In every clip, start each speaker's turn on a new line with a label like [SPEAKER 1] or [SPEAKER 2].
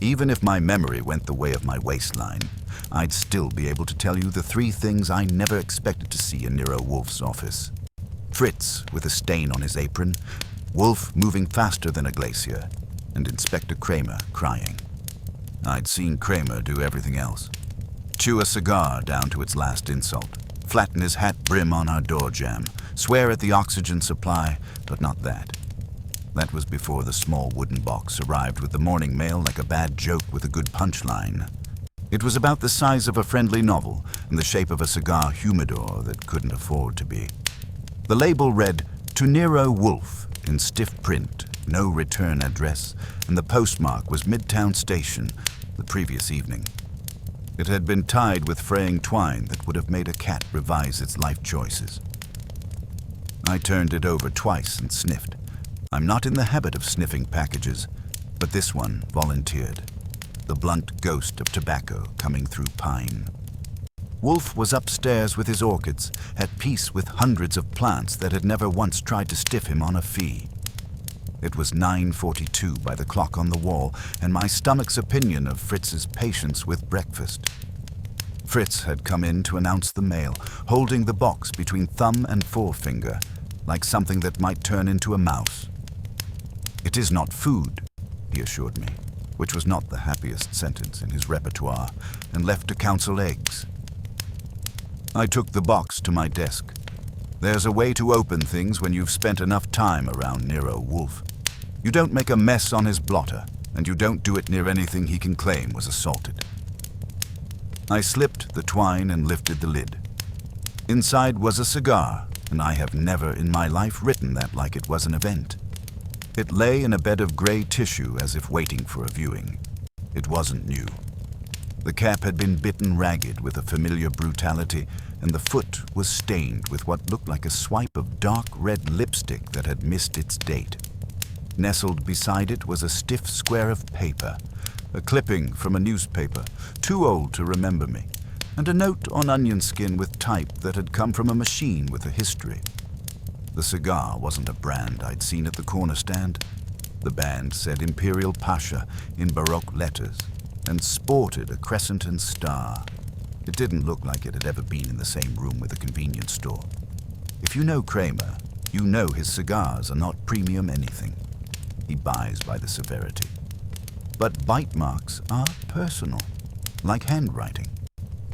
[SPEAKER 1] Even if my memory went the way of my waistline, I'd still be able to tell you the three things I never expected to see in Nero Wolfe's office. Fritz with a stain on his apron, Wolfe moving faster than a glacier, and Inspector Cramer crying. I'd seen Cramer do everything else. Chew a cigar down to its last insult, flatten his hat brim on our door jamb, swear at the oxygen supply, but not that. That was before the small wooden box arrived with the morning mail like a bad joke with a good punchline. It was about the size of a friendly novel and the shape of a cigar humidor that couldn't afford to be. The label read, "To Nero Wolfe," in stiff print, no return address, and the postmark was Midtown Station, the previous evening. It had been tied with fraying twine that would have made a cat revise its life choices. I turned it over twice and sniffed. I'm not in the habit of sniffing packages, but this one volunteered. The blunt ghost of tobacco coming through pine. Wolfe was upstairs with his orchids, at peace with hundreds of plants that had never once tried to stiff him on a fee. It was 9:42 by the clock on the wall, and my stomach's opinion of Fritz's patience with breakfast. Fritz had come in to announce the mail, holding the box between thumb and forefinger, like something that might turn into a mouse. "It is not food," he assured me, which was not the happiest sentence in his repertoire, and left to counsel eggs. I took the box to my desk. There's a way to open things when you've spent enough time around Nero Wolfe. You don't make a mess on his blotter, and you don't do it near anything he can claim was assaulted. I slipped the twine and lifted the lid. Inside was a cigar, and I have never in my life written that like it was an event. It lay in a bed of gray tissue as if waiting for a viewing. It wasn't new. The cap had been bitten ragged with a familiar brutality, and the foot was stained with what looked like a swipe of dark red lipstick that had missed its date. Nestled beside it was a stiff square of paper, a clipping from a newspaper, too old to remember me, and a note on onion skin with type that had come from a machine with a history. The cigar wasn't a brand I'd seen at the corner stand. The band said Imperial Pasha in Baroque letters and sported a crescent and star. It didn't look like it had ever been in the same room with a convenience store. If you know Cramer, you know his cigars are not premium anything. He buys by the severity. But bite marks are personal, like handwriting.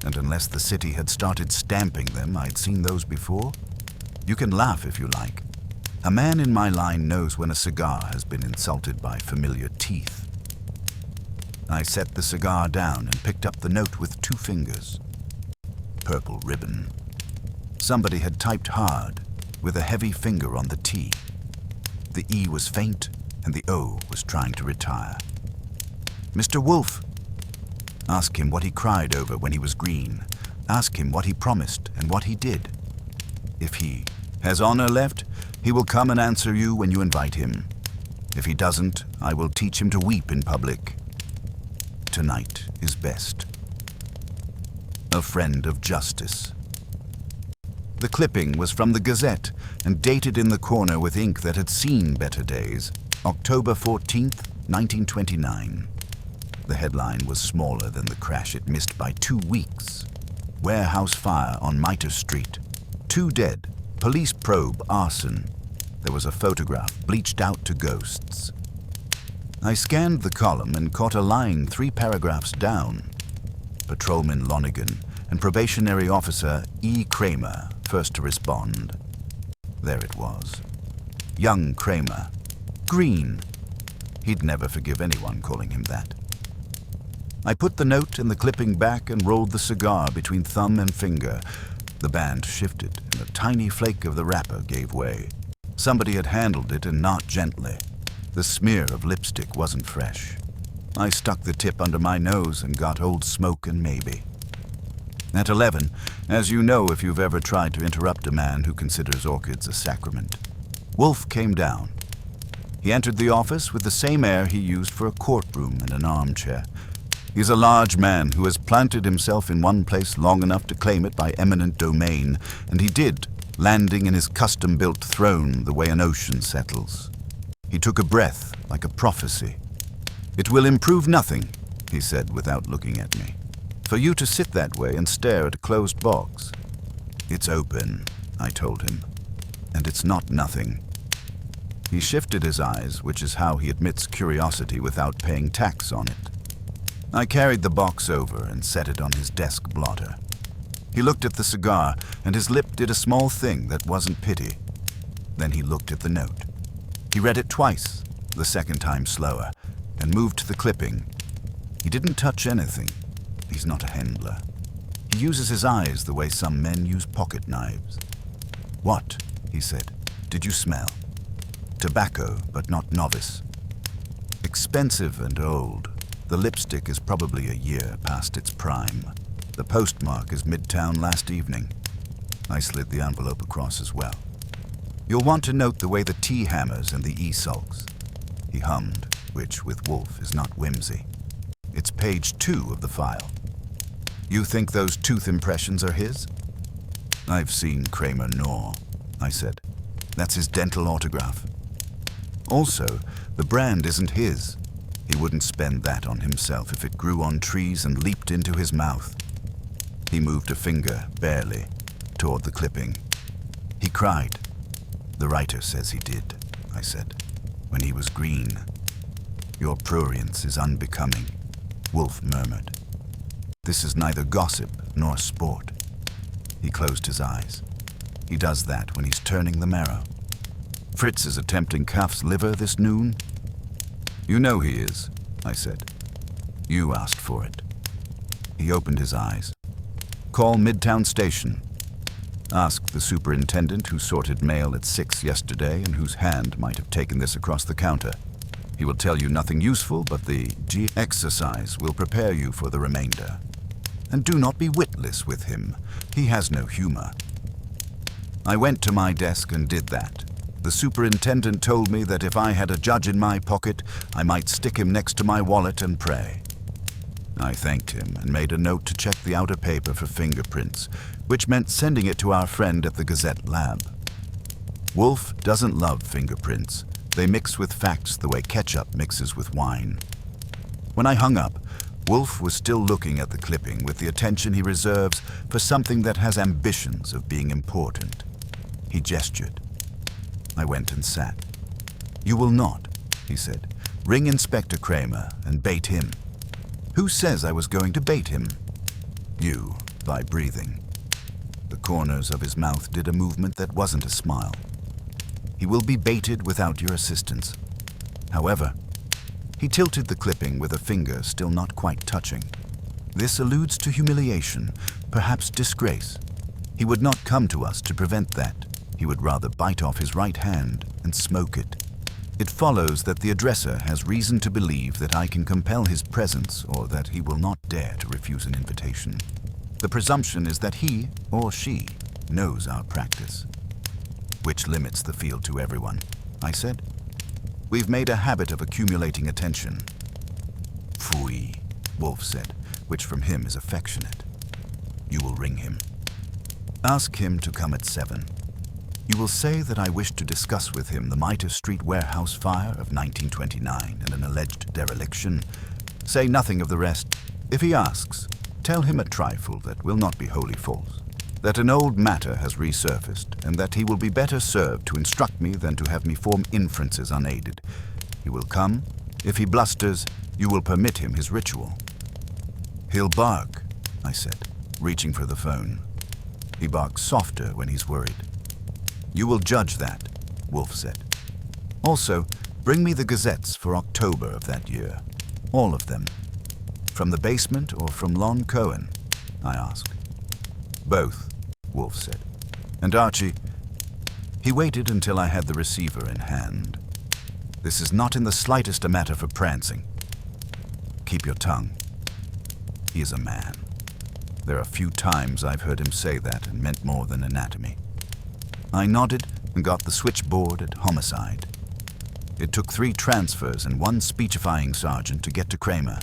[SPEAKER 1] And unless the city had started stamping them, I'd seen those before. You can laugh if you like. A man in my line knows when a cigar has been insulted by familiar teeth. I set the cigar down and picked up the note with 2 fingers. Purple ribbon. Somebody had typed hard, with a heavy finger on the T. The E was faint, and the O was trying to retire. "Mr. Wolfe." Ask him what he cried over when he was green. Ask him what he promised and what he did. If he has honor left, he will come and answer you when you invite him. If he doesn't, I will teach him to weep in public. Tonight is best. A friend of justice. The clipping was from the Gazette and dated in the corner with ink that had seen better days, October 14th, 1929. The headline was smaller than the crash it missed by 2 weeks. Warehouse fire on Mitre Street. 2 dead. Police probe arson. There was a photograph bleached out to ghosts. I scanned the column and caught a line 3 paragraphs down. Patrolman Lonigan and probationary officer E. Cramer, first to respond. There it was. Young Cramer. Green. He'd never forgive anyone calling him that. I put the note and the clipping back and rolled the cigar between thumb and finger. The band shifted, and a tiny flake of the wrapper gave way. Somebody had handled it, and not gently. The smear of lipstick wasn't fresh. I stuck the tip under my nose and got Old Smoke and Maybe. At 11, as you know if you've ever tried to interrupt a man who considers orchids a sacrament, Wolfe came down. He entered the office with the same air he used for a courtroom and an armchair. He's a large man who has planted himself in one place long enough to claim it by eminent domain, and he did, landing in his custom-built throne the way an ocean settles. He took a breath like a prophecy. "It will improve nothing," he said without looking at me, "for you to sit that way and stare at a closed box." "It's open," I told him, "and it's not nothing." He shifted his eyes, which is how he admits curiosity without paying tax on it. I carried the box over and set it on his desk blotter. He looked at the cigar, and his lip did a small thing that wasn't pity. Then he looked at the note. He read it twice, the second time slower, and moved to the clipping. He didn't touch anything. He's not a handler. He uses his eyes the way some men use pocket knives. "What?" he said. "Did you smell?" "Tobacco, but not novice. Expensive and old. The lipstick is probably a year past its prime. The postmark is Midtown last evening." I slid the envelope across as well. "You'll want to note the way the T hammers and the E sulks." He hummed, which with Wolfe is not whimsy. "It's page 2 of the file." "You think those tooth impressions are his?" "I've seen Cramer gnaw," I said. "That's his dental autograph. Also, the brand isn't his. He wouldn't spend that on himself if it grew on trees and leaped into his mouth." He moved a finger, barely, toward the clipping. "He cried. The writer says he did," I said, "when he was green." "Your prurience is unbecoming," Wolfe murmured. "This is neither gossip nor sport." He closed his eyes. He does that when he's turning the marrow. "Fritz is attempting Kaff's liver this noon?" "You know he is," I said. "You asked for it." He opened his eyes. "Call Midtown Station. Ask the superintendent who sorted mail at 6 yesterday and whose hand might have taken this across the counter. He will tell you nothing useful, but the G exercise will prepare you for the remainder. And do not be witless with him. He has no humor." I went to my desk and did that. The superintendent told me that if I had a judge in my pocket, I might stick him next to my wallet and pray. I thanked him and made a note to check the outer paper for fingerprints, which meant sending it to our friend at the Gazette lab. Wolfe doesn't love fingerprints. They mix with facts the way ketchup mixes with wine. When I hung up, Wolfe was still looking at the clipping with the attention he reserves for something that has ambitions of being important. He gestured. I went and sat. "You will not," he said. "Ring Inspector Cramer and bait him." "Who says I was going to bait him?" "You, by breathing." The corners of his mouth did a movement that wasn't a smile. "He will be baited without your assistance. However," he tilted the clipping with a finger still not quite touching. "This alludes to humiliation, perhaps disgrace. He would not come to us to prevent that. He would rather bite off his right hand and smoke it. It follows that the addresser has reason to believe that I can compel his presence or that he will not dare to refuse an invitation. The presumption is that he, or she, knows our practice." "Which limits the field to everyone," I said. "We've made a habit of accumulating attention." "Phooey," Wolfe said, which from him is affectionate. "You will ring him. Ask him to come at 7. You will say that I wish to discuss with him the Mitre Street warehouse fire of 1929 and an alleged dereliction. Say nothing of the rest. If he asks, tell him a trifle that will not be wholly false, that an old matter has resurfaced, and that he will be better served to instruct me than to have me form inferences unaided. He will come. If he blusters, you will permit him his ritual." "He'll bark," I said, reaching for the phone. "He barks softer when he's worried." "You will judge that," Wolfe said. "Also, bring me the gazettes for October of that year. All of them." "From the basement or from Lon Cohen?" I asked. "Both," Wolfe said. "And Archie—" He waited until I had the receiver in hand. "This is not in the slightest a matter for prancing. Keep your tongue." He is a man. There are few times I've heard him say that and meant more than anatomy. I nodded and got the switchboard at Homicide. It took 3 transfers and 1 speechifying sergeant to get to Cramer.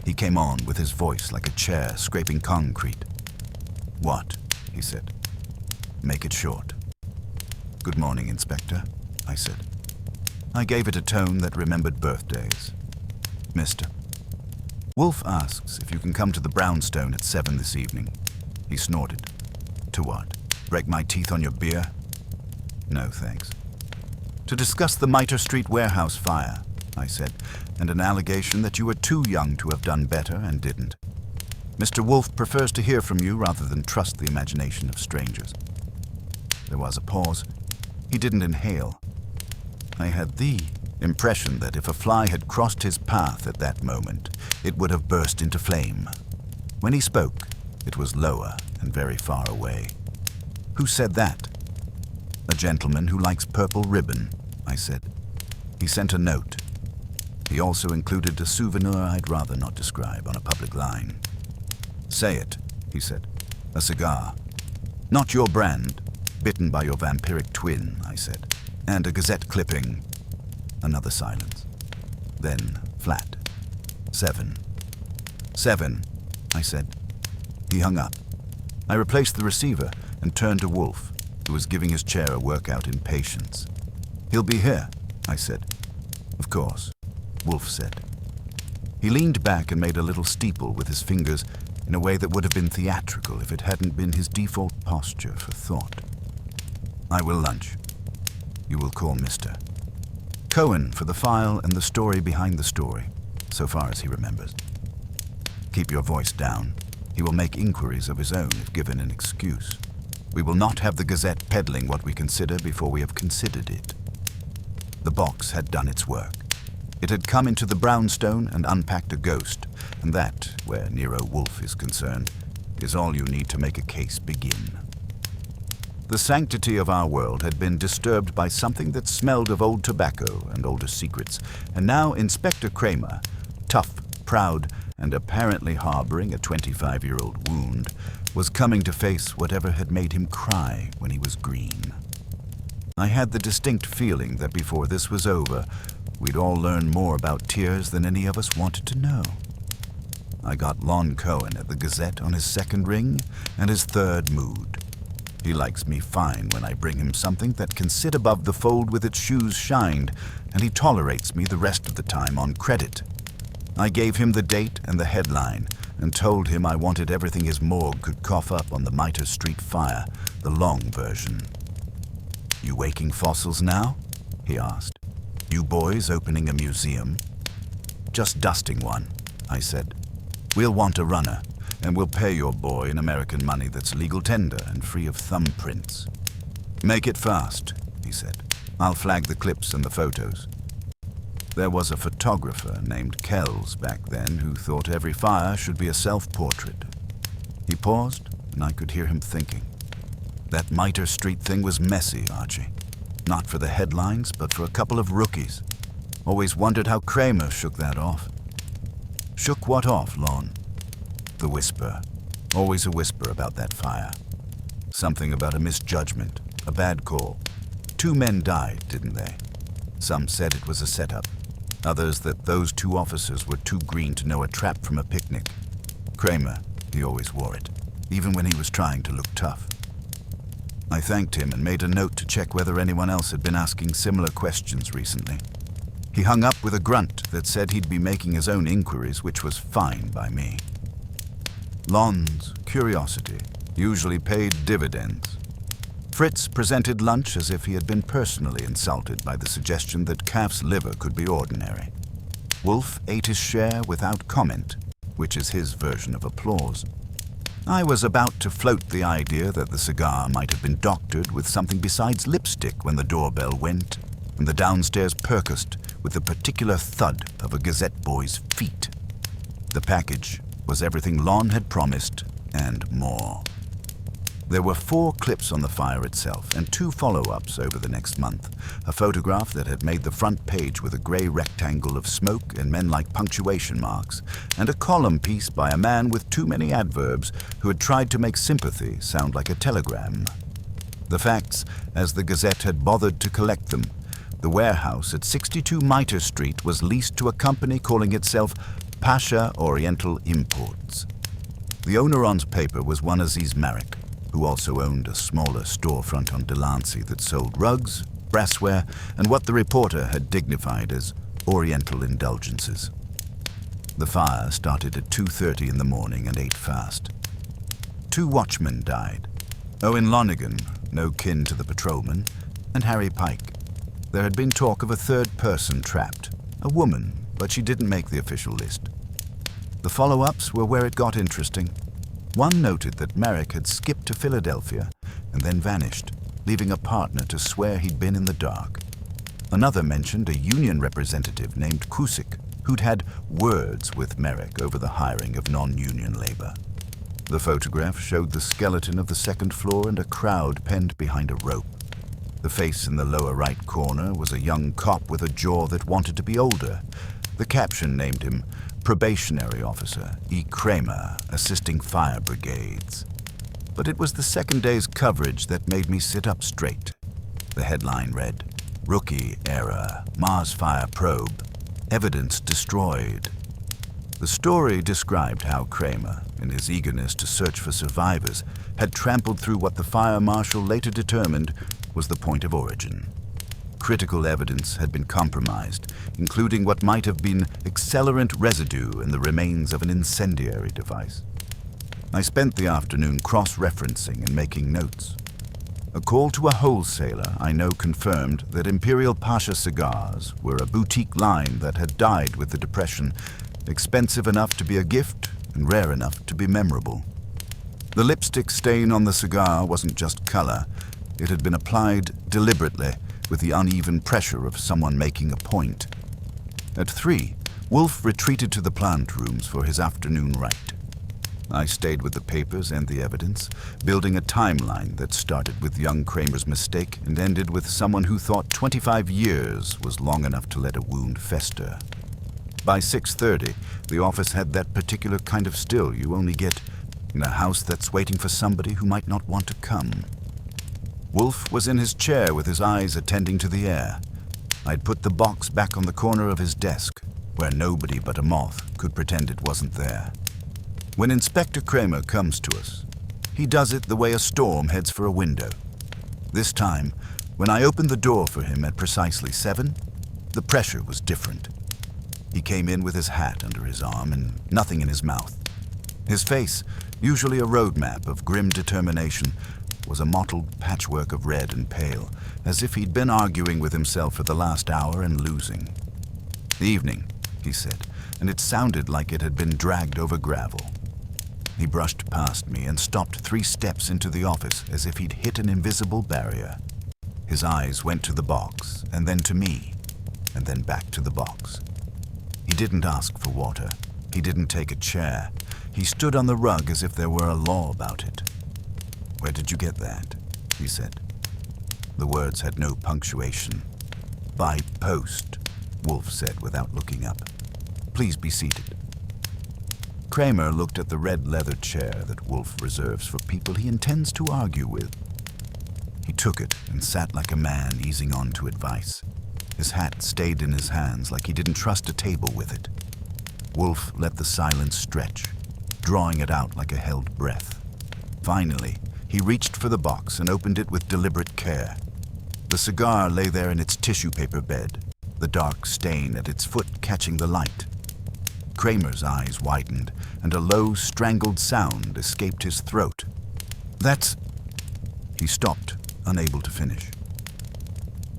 [SPEAKER 1] He came on with his voice like a chair scraping concrete. "What?" he said. "Make it short." "Good morning, Inspector," I said. I gave it a tone that remembered birthdays. Mister. Wolfe asks if you can come to the brownstone at 7 this evening. He snorted. To what? Break my teeth on your beer? No, thanks. To discuss the Mitre Street warehouse fire, I said, and an allegation that you were too young to have done better and didn't. Mr. Wolfe prefers to hear from you rather than trust the imagination of strangers. There was a pause. He didn't inhale. I had the impression that if a fly had crossed his path at that moment, it would have burst into flame. When he spoke, it was lower and very far away. Who said that? A gentleman who likes purple ribbon, I said. He sent a note. He also included a souvenir I'd rather not describe on a public line. Say it, he said. A cigar. Not your brand. Bitten by your vampiric twin, I said. And a Gazette clipping. Another silence. Then flat. 7. 7, I said. He hung up. I replaced the receiver and turned to Wolfe, who was giving his chair a workout in patience. He'll be here, I said. Of course, Wolfe said. He leaned back and made a little steeple with his fingers in a way that would have been theatrical if it hadn't been his default posture for thought. I will lunch. You will call Mr. Cohen for the file and the story behind the story, so far as he remembers. Keep your voice down. He will make inquiries of his own if given an excuse. We will not have the Gazette peddling what we consider before we have considered it. The box had done its work. It had come into the brownstone and unpacked a ghost, and that, where Nero Wolfe is concerned, is all you need to make a case begin. The sanctity of our world had been disturbed by something that smelled of old tobacco and older secrets, and now Inspector Cramer, tough, proud, and apparently harboring a 25-year-old wound, was coming to face whatever had made him cry when he was green. I had the distinct feeling that before this was over, we'd all learn more about tears than any of us wanted to know. I got Lon Cohen at the Gazette on his second ring and his third mood. He likes me fine when I bring him something that can sit above the fold with its shoes shined, and he tolerates me the rest of the time on credit. I gave him the date and the headline and told him I wanted everything his morgue could cough up on the Mitre Street fire, the long version. You waking fossils now? He asked. You boys opening a museum? Just dusting one, I said. We'll want a runner, and we'll pay your boy in American money that's legal tender and free of thumbprints. Make it fast, he said. I'll flag the clips and the photos. There was a photographer named Kells back then who thought every fire should be a self-portrait. He paused, and I could hear him thinking. That Mitre Street thing was messy, Archie. Not for the headlines, but for a couple of rookies. Always wondered how Cramer shook that off. Shook what off, Lon? The whisper. Always a whisper about that fire. Something about a misjudgment, a bad call. 2 men died, didn't they? Some said it was a setup. Others that those 2 officers were too green to know a trap from a picnic. Cramer, he always wore it, even when he was trying to look tough. I thanked him and made a note to check whether anyone else had been asking similar questions recently. He hung up with a grunt that said he'd be making his own inquiries, which was fine by me. Lon's curiosity usually paid dividends. Fritz presented lunch as if he had been personally insulted by the suggestion that calf's liver could be ordinary. Wolfe ate his share without comment, which is his version of applause. I was about to float the idea that the cigar might have been doctored with something besides lipstick when the doorbell went, and the downstairs percussed with the particular thud of a Gazette boy's feet. The package was everything Lon had promised and more. There were 4 clips on the fire itself and 2 follow-ups over the next month. A photograph that had made the front page with a gray rectangle of smoke and men-like punctuation marks, and a column piece by a man with too many adverbs who had tried to make sympathy sound like a telegram. The facts, as the Gazette had bothered to collect them. The warehouse at 62 Mitre Street was leased to a company calling itself Pasha Oriental Imports. The owner on's paper was one Aziz Marek, who also owned a smaller storefront on Delancey that sold rugs, brassware, and what the reporter had dignified as Oriental indulgences. The fire started at 2:30 in the morning and ate fast. 2 watchmen died. Owen Lonigan, no kin to the patrolman, and Harry Pike. There had been talk of a third person trapped, a woman, but she didn't make the official list. The follow-ups were where it got interesting. One noted that Merrick had skipped to Philadelphia and then vanished, leaving a partner to swear he'd been in the dark. Another mentioned a union representative named Cusick, who'd had words with Merrick over the hiring of non-union labor. The photograph showed the skeleton of the second floor and a crowd penned behind a rope. The face in the lower right corner was a young cop with a jaw that wanted to be older. The caption named him Probationary Officer E. Cramer, assisting fire brigades. But it was the second day's coverage that made me sit up straight. The headline read, "Rookie Error, Mars Fire Probe, Evidence Destroyed." The story described how Cramer, in his eagerness to search for survivors, had trampled through what the fire marshal later determined was the point of origin. Critical evidence had been compromised, including what might have been accelerant residue in the remains of an incendiary device. I spent the afternoon cross-referencing and making notes. A call to a wholesaler I know confirmed that Imperial Pasha cigars were a boutique line that had died with the Depression, expensive enough to be a gift and rare enough to be memorable. The lipstick stain on the cigar wasn't just color. It had been applied deliberately with the uneven pressure of someone making a point. At 3, Wolfe retreated to the plant rooms for his afternoon rite. I stayed with the papers and the evidence, building a timeline that started with young Cramer's mistake and ended with someone who thought 25 years was long enough to let a wound fester. By 6:30, the office had that particular kind of still you only get in a house that's waiting for somebody who might not want to come. Wolfe was in his chair with his eyes attending to the air. I'd put the box back on the corner of his desk, where nobody but a moth could pretend it wasn't there. When Inspector Cramer comes to us, he does it the way a storm heads for a window. This time, when I opened the door for him at precisely 7, the pressure was different. He came in with his hat under his arm and nothing in his mouth. His face, usually a roadmap of grim determination, was a mottled patchwork of red and pale, as if he'd been arguing with himself for the last hour and losing. "Evening," he said, and it sounded like it had been dragged over gravel. He brushed past me and stopped 3 steps into the office as if he'd hit an invisible barrier. His eyes went to the box, and then to me, and then back to the box. He didn't ask for water. He didn't take a chair. He stood on the rug as if there were a law about it. "Where did you get that?" he said. The words had no punctuation. "By post," Wolfe said without looking up. "Please be seated." Cramer looked at the red leather chair that Wolfe reserves for people he intends to argue with. He took it and sat like a man easing on to advice. His hat stayed in his hands like he didn't trust a table with it. Wolfe let the silence stretch, drawing it out like a held breath. Finally, he reached for the box and opened it with deliberate care. The cigar lay there in its tissue paper bed, the dark stain at its foot catching the light. Cramer's eyes widened, and a low, strangled sound escaped his throat. "That's..." He stopped, unable to finish.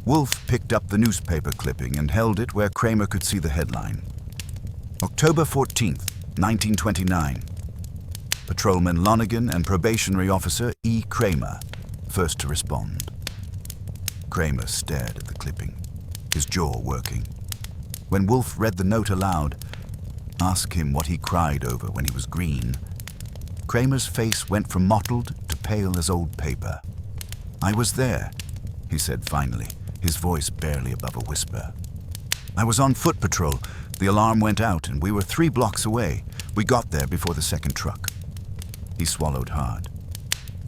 [SPEAKER 1] Wolfe picked up the newspaper clipping and held it where Cramer could see the headline. October 14th, 1929. Patrolman Lonigan and probationary officer E. Cramer, first to respond. Cramer stared at the clipping, his jaw working. When Wolfe read the note aloud, "Ask him what he cried over when he was green," Cramer's face went from mottled to pale as old paper. "I was there," he said finally, his voice barely above a whisper. "I was on foot patrol. The alarm went out and we were 3 blocks away. We got there before the second truck." He swallowed hard.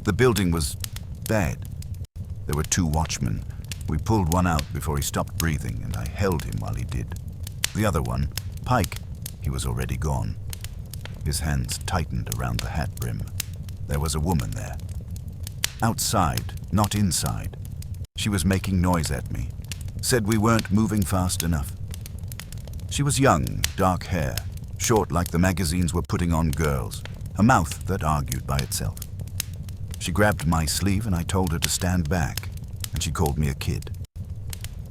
[SPEAKER 1] "The building was bad. There were 2 watchmen. We pulled one out before he stopped breathing, and I held him while he did. The other one, Pike, he was already gone." His hands tightened around the hat brim. There was a woman there. Outside, not inside. She was making noise at me. Said we weren't moving fast enough. She was young, dark hair. short like the magazines were putting on girls, a mouth that argued by itself. She grabbed my sleeve and I told her to stand back, and she called me a kid.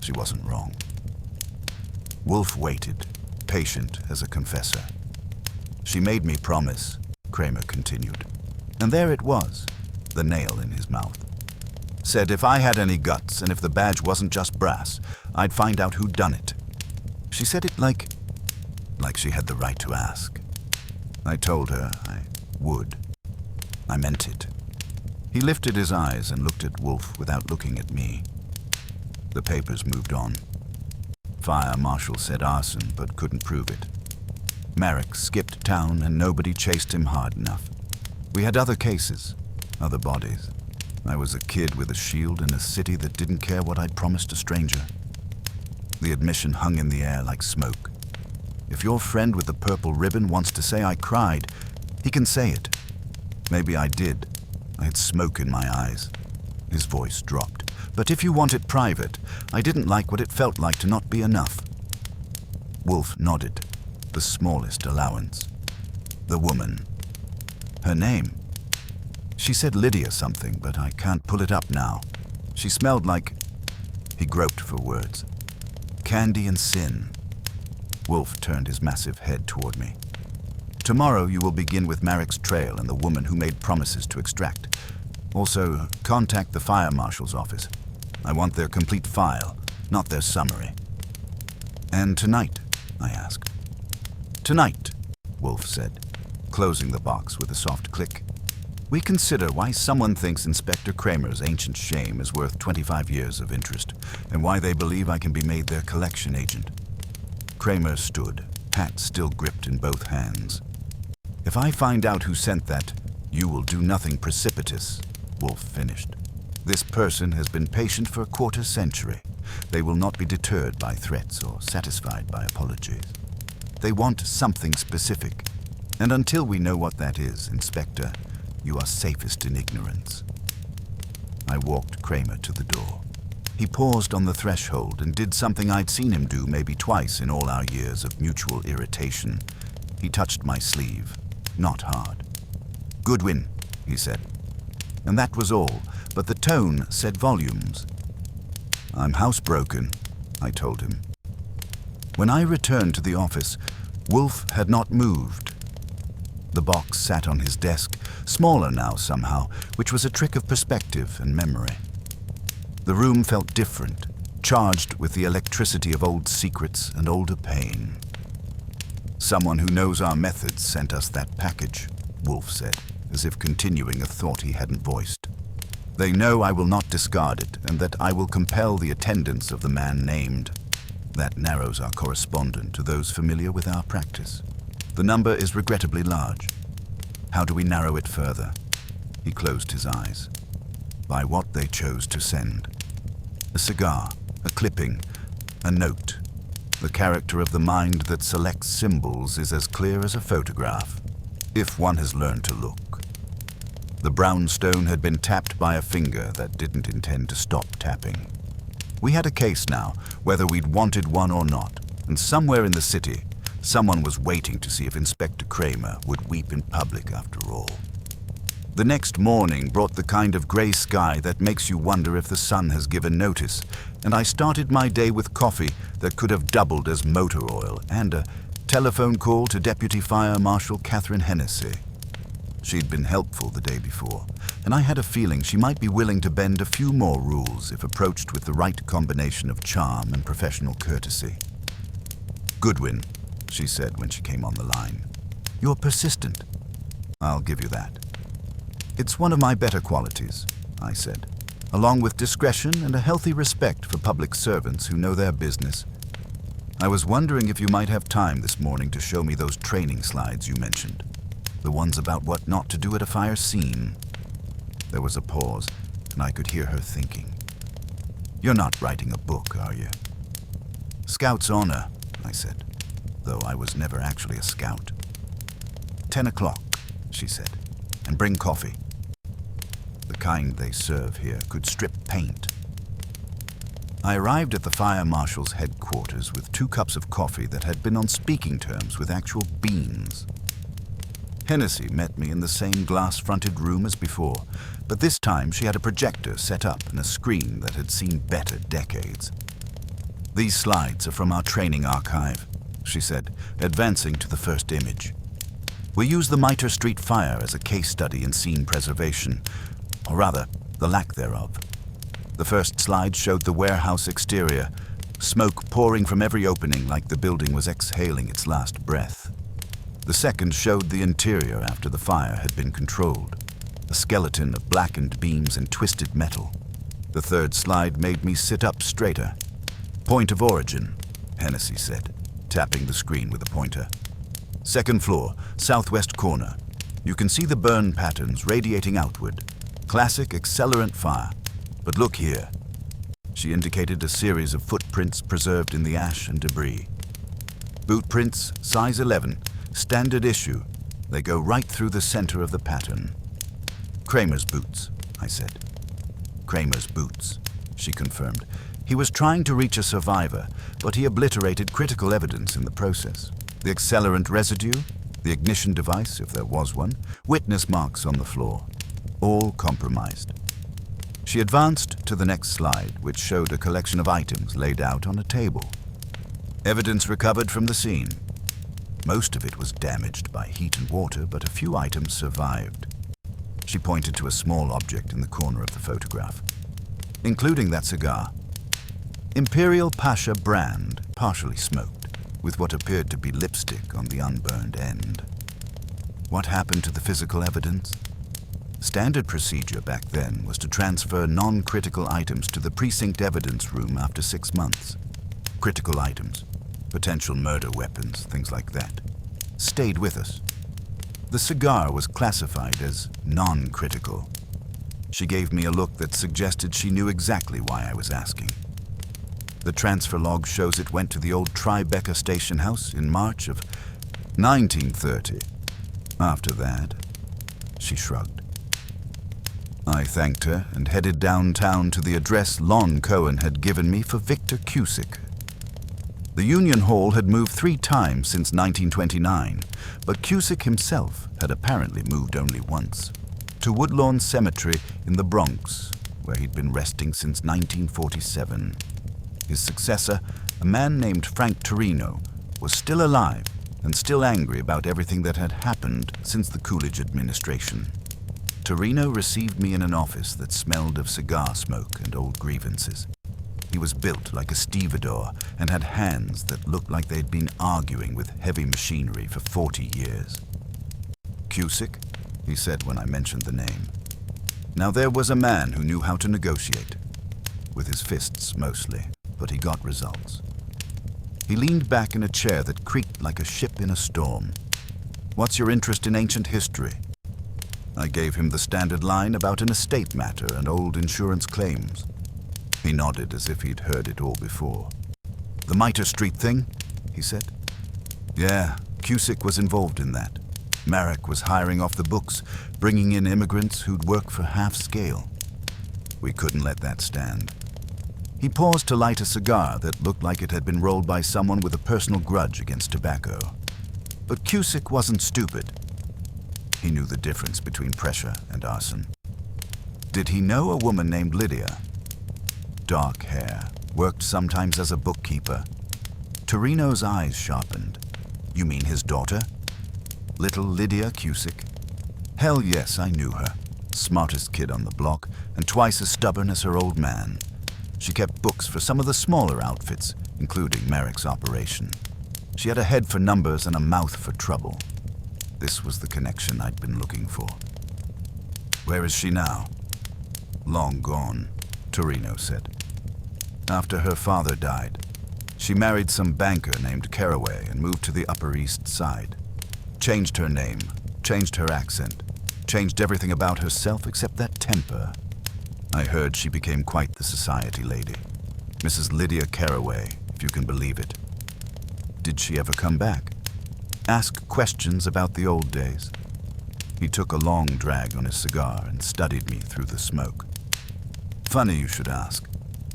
[SPEAKER 1] She wasn't wrong. Wolfe waited, patient as a confessor. She made me promise, Cramer continued. And there it was, the nail in his mouth. Said if I had any guts and if the badge wasn't just brass, I'd find out who'd done it. She said it like she had the right to ask. I told her I would. I meant it. He lifted his eyes and looked at Wolfe without looking at me. The papers moved on. Fire marshal said arson, but couldn't prove it. Marek skipped town and nobody chased him hard enough. We had other cases, other bodies. I was a kid with a shield in a city that didn't care what I'd promised a stranger. The admission hung in the air like smoke. If your friend with the purple ribbon wants to say I cried, he can say it. Maybe I did. I had smoke in my eyes. His voice dropped. But if you want it private, I didn't like what it felt like to not be enough. Wolfe nodded, the smallest allowance. The woman. Her name. She said Lydia something, but I can't pull it up now. She smelled like... He groped for words. Candy and sin. Wolfe turned his massive head toward me. Tomorrow you will begin with Marek's trail and the woman who made promises to extract. Also, contact the fire marshal's office. I want their complete file, not their summary. And tonight? I asked. Tonight, Wolfe said, closing the box with a soft click. We consider why someone thinks Inspector Cramer's ancient shame is worth 25 years of interest, and why they believe I can be made their collection agent. Cramer stood, hat still gripped in both hands. If I find out who sent that, you will do nothing precipitous, Wolfe finished. This person has been patient for a quarter century. They will not be deterred by threats or satisfied by apologies. They want something specific, and until we know what that is, Inspector, you are safest in ignorance. I walked Cramer to the door. He paused on the threshold and did something I'd seen him do maybe twice in all our years of mutual irritation. He touched my sleeve, not hard. Goodwin, he said. And that was all, but the tone said volumes. I'm housebroken, I told him. When I returned to the office, Wolfe had not moved. The box sat on his desk, smaller now somehow, which was a trick of perspective and memory. The room felt different, charged with the electricity of old secrets and older pain. Someone who knows our methods sent us that package, Wolfe said, as if continuing a thought he hadn't voiced. They know I will not discard it, and that I will compel the attendance of the man named. That narrows our correspondent to those familiar with our practice. The number is regrettably large. How do we narrow it further? He closed his eyes. By what they chose to send. A cigar, a clipping, a note. The character of the mind that selects symbols is as clear as a photograph, if one has learned to look. The brownstone had been tapped by a finger that didn't intend to stop tapping. We had a case now, whether we'd wanted one or not, and somewhere in the city, someone was waiting to see if Inspector Cramer would weep in public after all. The next morning brought the kind of gray sky that makes you wonder if the sun has given notice, and I started my day with coffee that could have doubled as motor oil and a telephone call to Deputy Fire Marshal Catherine Hennessy. She'd been helpful the day before, and I had a feeling she might be willing to bend a few more rules if approached with the right combination of charm and professional courtesy. Goodwin, she said when she came on the line. You're persistent. I'll give you that. It's one of my better qualities, I said, along with discretion and a healthy respect for public servants who know their business. I was wondering if you might have time this morning to show me those training slides you mentioned, the ones about what not to do at a fire scene. There was a pause, and I could hear her thinking. You're not writing a book, are you? Scout's honor, I said, though I was never actually a scout. 10 o'clock, she said, and bring coffee. The kind they serve here could strip paint. I arrived at the fire marshal's headquarters with 2 cups of coffee that had been on speaking terms with actual beans. Hennessy met me in the same glass-fronted room as before, but this time she had a projector set up and a screen that had seen better decades. "These slides are from our training archive," she said, advancing to the first image. "We use the Mitre Street fire as a case study in scene preservation, or rather, the lack thereof. The first slide showed the warehouse exterior, smoke pouring from every opening like the building was exhaling its last breath. The second showed the interior after the fire had been controlled, a skeleton of blackened beams and twisted metal. The third slide made me sit up straighter. "Point of origin," Hennessy said, tapping the screen with a pointer. "Second floor, southwest corner. You can see the burn patterns radiating outward. Classic accelerant fire. But look here." She indicated a series of footprints preserved in the ash and debris. "Boot prints, size 11, standard issue. They go right through the center of the pattern." "Cramer's boots," I said. "Cramer's boots," she confirmed. "He was trying to reach a survivor, but he obliterated critical evidence in the process. The accelerant residue, the ignition device, if there was one, witness marks on the floor. All compromised." She advanced to the next slide, which showed a collection of items laid out on a table. "Evidence recovered from the scene. Most of it was damaged by heat and water, but a few items survived." She pointed to a small object in the corner of the photograph, including that cigar. Imperial Pasha brand, partially smoked, with what appeared to be lipstick on the unburned end. What happened to the physical evidence? Standard procedure back then was to transfer non-critical items to the precinct evidence room after 6 months. Critical items, potential murder weapons, things like that, stayed with us. The cigar was classified as non-critical. She gave me a look that suggested she knew exactly why I was asking. "The transfer log shows it went to the old Tribeca station house in March of 1930. After that," she shrugged. I thanked her and headed downtown to the address Lon Cohen had given me for Victor Cusick. The Union Hall had moved 3 times since 1929, but Cusick himself had apparently moved only once, to Woodlawn Cemetery in the Bronx, where he'd been resting since 1947. His successor, a man named Frank Torino, was still alive and still angry about everything that had happened since the Coolidge administration. Torino received me in an office that smelled of cigar smoke and old grievances. He was built like a stevedore and had hands that looked like they'd been arguing with heavy machinery for 40 years. "Cusick," he said when I mentioned the name. Now there was a man who knew how to negotiate. With his fists mostly, but he got results. He leaned back in a chair that creaked like a ship in a storm. "What's your interest in ancient history?" I gave him the standard line about an estate matter and old insurance claims. He nodded as if he'd heard it all before. "The Mitre Street thing?" he said. "Yeah, Cusick was involved in that. Marek was hiring off the books, bringing in immigrants who'd work for half scale. We couldn't let that stand." He paused to light a cigar that looked like it had been rolled by someone with a personal grudge against tobacco. But Cusick wasn't stupid. He knew the difference between pressure and arson. Did he know a woman named Lydia? Dark hair, worked sometimes as a bookkeeper. Torino's eyes sharpened. "You mean his daughter? Little Lydia Cusick?" "Hell yes, I knew her. Smartest kid on the block, and twice as stubborn as her old man. She kept books for some of the smaller outfits, including Marek's operation. She had a head for numbers and a mouth for trouble. This was the connection I'd been looking for." "Where is she now?" "Long gone," Torino said. "After her father died, she married some banker named Caraway and moved to the Upper East Side. Changed her name, changed her accent, changed everything about herself except that temper. I heard she became quite the society lady. Mrs. Lydia Caraway, if you can believe it." "Did she ever come back? Ask questions about the old days?" He took a long drag on his cigar and studied me through the smoke. "Funny you should ask.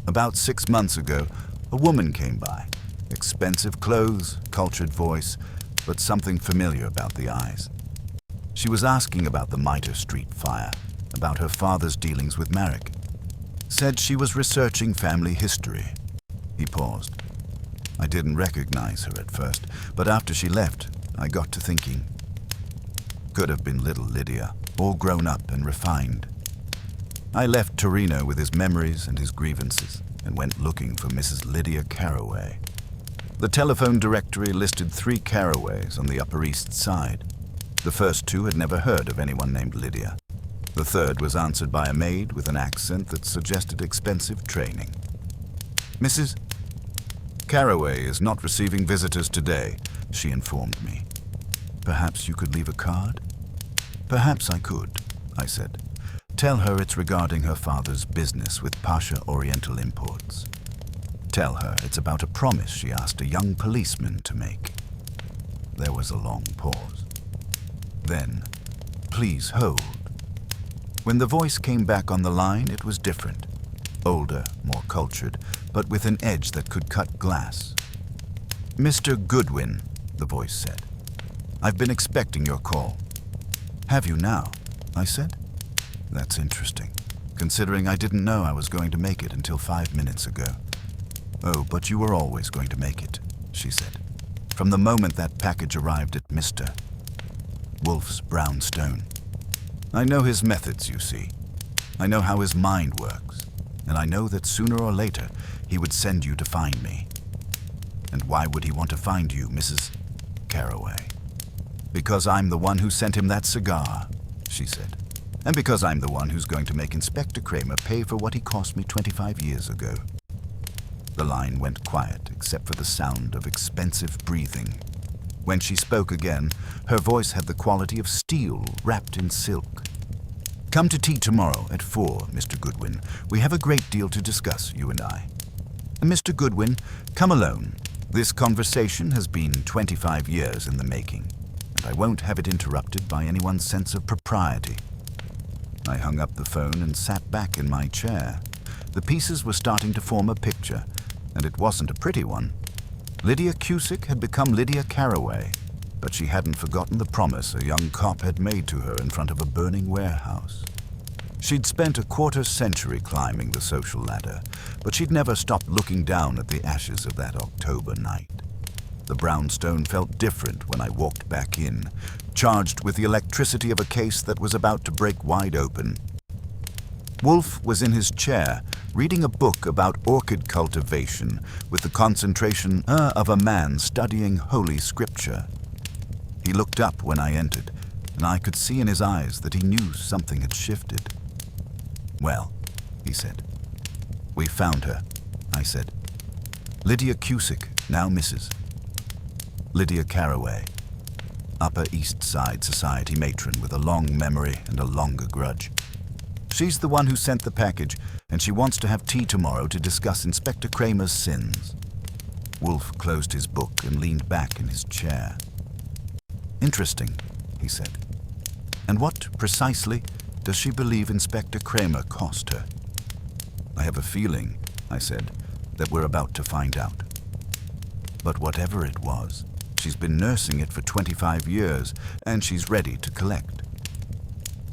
[SPEAKER 1] About 6 months ago, a woman came by. Expensive clothes, cultured voice, but something familiar about the eyes. She was asking about the Mitre Street fire, about her father's dealings with Marek. Said she was researching family history. He paused. I didn't recognize her at first, but after she left, I got to thinking. Could have been little Lydia, all grown up and refined. I left Torino with his memories and his grievances and went looking for Mrs. Lydia Carraway. The telephone directory listed 3 Carraways on the Upper East Side. The first 2 had never heard of anyone named Lydia. The third was answered by a maid with an accent that suggested expensive training. Mrs. Carraway is not receiving visitors today, she informed me. Perhaps you could leave a card? Perhaps I could, I said. Tell her it's regarding her father's business with Pasha Oriental Imports. Tell her it's about a promise she asked a young policeman to make. There was a long pause. Then, please hold. When the voice came back on the line, it was different. Older, more cultured, but with an edge that could cut glass. Mr. Goodwin, the voice said. I've been expecting your call. Have you now? I said. That's interesting, considering I didn't know I was going to make it until 5 minutes ago. Oh, but you were always going to make it, she said, from the moment that package arrived at Mr. Wolfe's brownstone. I know his methods, you see. I know how his mind works, and I know that sooner or later he would send you to find me. And why would he want to find you, Mrs. Carraway? Because I'm the one who sent him that cigar, she said. And because I'm the one who's going to make Inspector Cramer pay for what he cost me 25 years ago. The line went quiet, except for the sound of expensive breathing. When she spoke again, her voice had the quality of steel wrapped in silk. Come to tea tomorrow at 4, Mr. Goodwin. We have a great deal to discuss, you and I. And Mr. Goodwin, come alone. This conversation has been 25 years in the making, and I won't have it interrupted by anyone's sense of propriety. I hung up the phone and sat back in my chair. The pieces were starting to form a picture, and it wasn't a pretty one. Lydia Cusick had become Lydia Carraway, but she hadn't forgotten the promise a young cop had made to her in front of a burning warehouse. She'd spent a quarter-century climbing the social ladder, but she'd never stopped looking down at the ashes of that October night. The brownstone felt different when I walked back in, charged with the electricity of a case that was about to break wide open. Wolfe was in his chair, reading a book about orchid cultivation with the concentration of a man studying Holy Scripture. He looked up when I entered, and I could see in his eyes that he knew something had shifted. Well, he said. We found her, I said. Lydia Cusick, now Mrs. Lydia Carraway, Upper East Side society matron with a long memory and a longer grudge. She's the one who sent the package, and she wants to have tea tomorrow to discuss Inspector Cramer's sins. Wolfe closed his book and leaned back in his chair. Interesting, he said. And what, precisely, does she believe Inspector Cramer cost her? I have a feeling, I said, that we're about to find out. But whatever it was, she's been nursing it for 25 years, and she's ready to collect.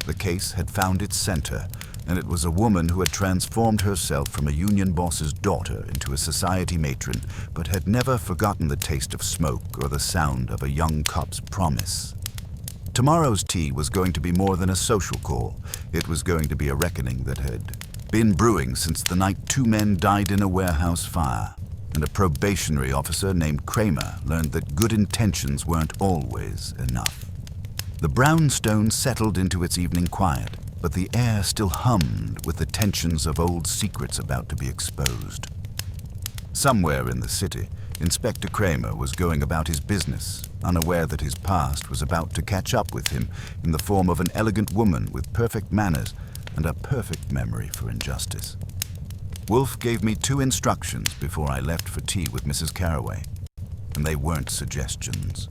[SPEAKER 1] The case had found its center, and it was a woman who had transformed herself from a union boss's daughter into a society matron, but had never forgotten the taste of smoke or the sound of a young cop's promise. Tomorrow's tea was going to be more than a social call. It was going to be a reckoning that had been brewing since the night 2 men died in a warehouse fire, and a probationary officer named Cramer learned that good intentions weren't always enough. The brownstone settled into its evening quiet, but the air still hummed with the tensions of old secrets about to be exposed. Somewhere in the city, Inspector Cramer was going about his business, unaware that his past was about to catch up with him in the form of an elegant woman with perfect manners and a perfect memory for injustice. Wolfe gave me 2 instructions before I left for tea with Mrs. Carraway, and they weren't suggestions.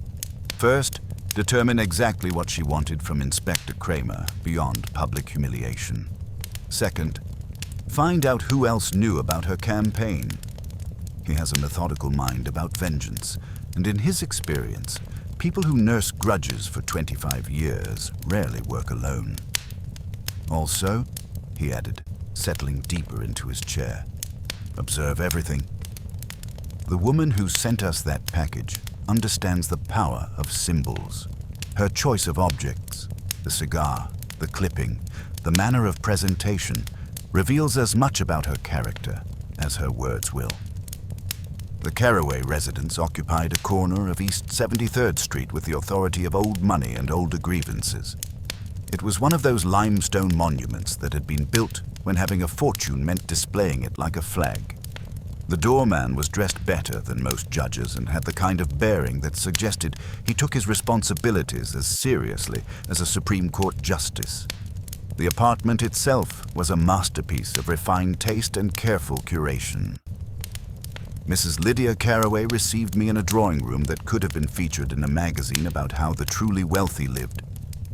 [SPEAKER 1] First, determine exactly what she wanted from Inspector Cramer beyond public humiliation. Second, Find out who else knew about her campaign. He has a methodical mind about vengeance, and in his experience, people who nurse grudges for 25 years rarely work alone. Also, he added, settling deeper into his chair, observe everything. The woman who sent us that package understands the power of symbols. Her choice of objects, the cigar, the clipping, the manner of presentation, reveals as much about her character as her words will. The Carraway residence occupied a corner of East 73rd Street with the authority of old money and older grievances. It was one of those limestone monuments that had been built when having a fortune meant displaying it like a flag. The doorman was dressed better than most judges and had the kind of bearing that suggested he took his responsibilities as seriously as a Supreme Court justice. The apartment itself was a masterpiece of refined taste and careful curation. Mrs. Lydia Carraway received me in a drawing room that could have been featured in a magazine about how the truly wealthy lived.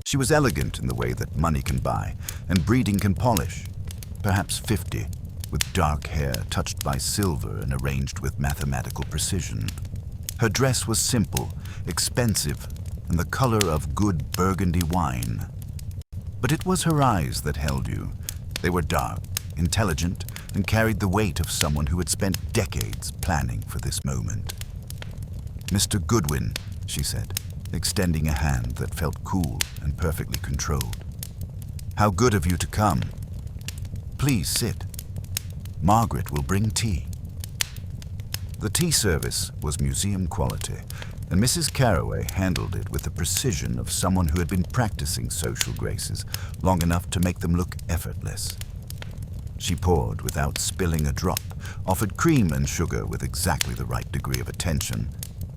[SPEAKER 1] She was elegant in the way that money can buy and breeding can polish. Perhaps 50, with dark hair touched by silver and arranged with mathematical precision. Her dress was simple, expensive, and the color of good burgundy wine. But it was her eyes that held you. They were dark, intelligent, and carried the weight of someone who had spent decades planning for this moment. "Mr. Goodwin," she said, extending a hand that felt cool and perfectly controlled. "How good of you to come. Please sit. Margaret will bring tea." The tea service was museum quality, and Mrs. Carraway handled it with the precision of someone who had been practicing social graces long enough to make them look effortless. She poured without spilling a drop, offered cream and sugar with exactly the right degree of attention,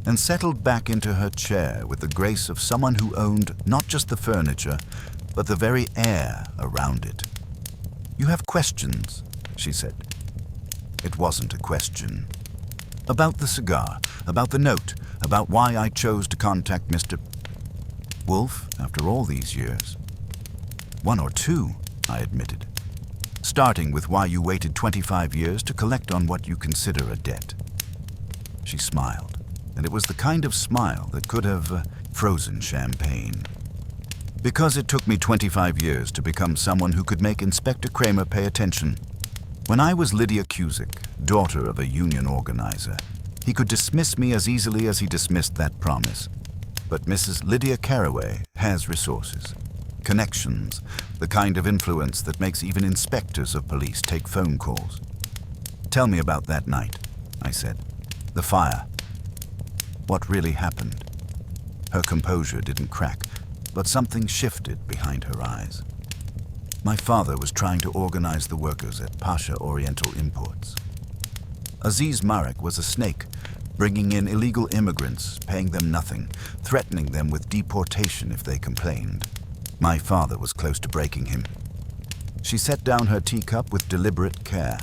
[SPEAKER 1] and settled back into her chair with the grace of someone who owned not just the furniture, but the very air around it. "You have questions," she said. It wasn't a question. About the cigar, about the note, about why I chose to contact Mr. Wolfe after all these years. "One or two," I admitted. "Starting with why you waited 25 years to collect on what you consider a debt." She smiled, and it was the kind of smile that could have frozen champagne. "Because it took me 25 years to become someone who could make Inspector Cramer pay attention. When I was Lydia Cusick, daughter of a union organizer, he could dismiss me as easily as he dismissed that promise. But Mrs. Lydia Carraway has resources, connections, the kind of influence that makes even inspectors of police take phone calls. Tell me about that night," I said. "The fire. What really happened?" Her composure didn't crack, but something shifted behind her eyes. "My father was trying to organize the workers at Pasha Oriental Imports. Aziz Marek was a snake, bringing in illegal immigrants, paying them nothing, threatening them with deportation if they complained. My father was close to breaking him." She set down her teacup with deliberate care.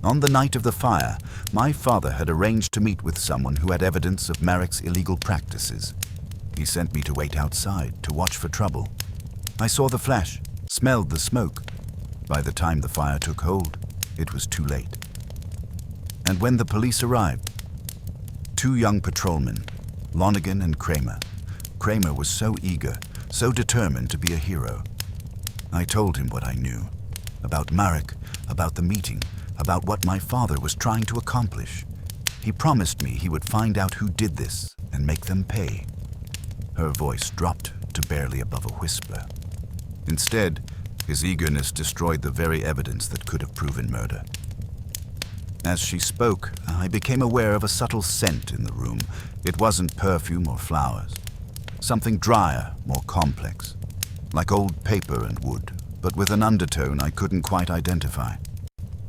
[SPEAKER 1] "On the night of the fire, my father had arranged to meet with someone who had evidence of Marek's illegal practices. He sent me to wait outside, to watch for trouble. I saw the flash, smelled the smoke. By the time the fire took hold, it was too late. And when the police arrived, 2 young patrolmen, Lonergan and Cramer. Cramer was so eager, so determined to be a hero. I told him what I knew, about Marek, about the meeting, about what my father was trying to accomplish. He promised me he would find out who did this and make them pay." Her voice dropped to barely above a whisper. Instead, his eagerness destroyed the very evidence that could have proven murder. As she spoke, I became aware of a subtle scent in the room. It wasn't perfume or flowers. Something drier, more complex, like old paper and wood, but with an undertone I couldn't quite identify.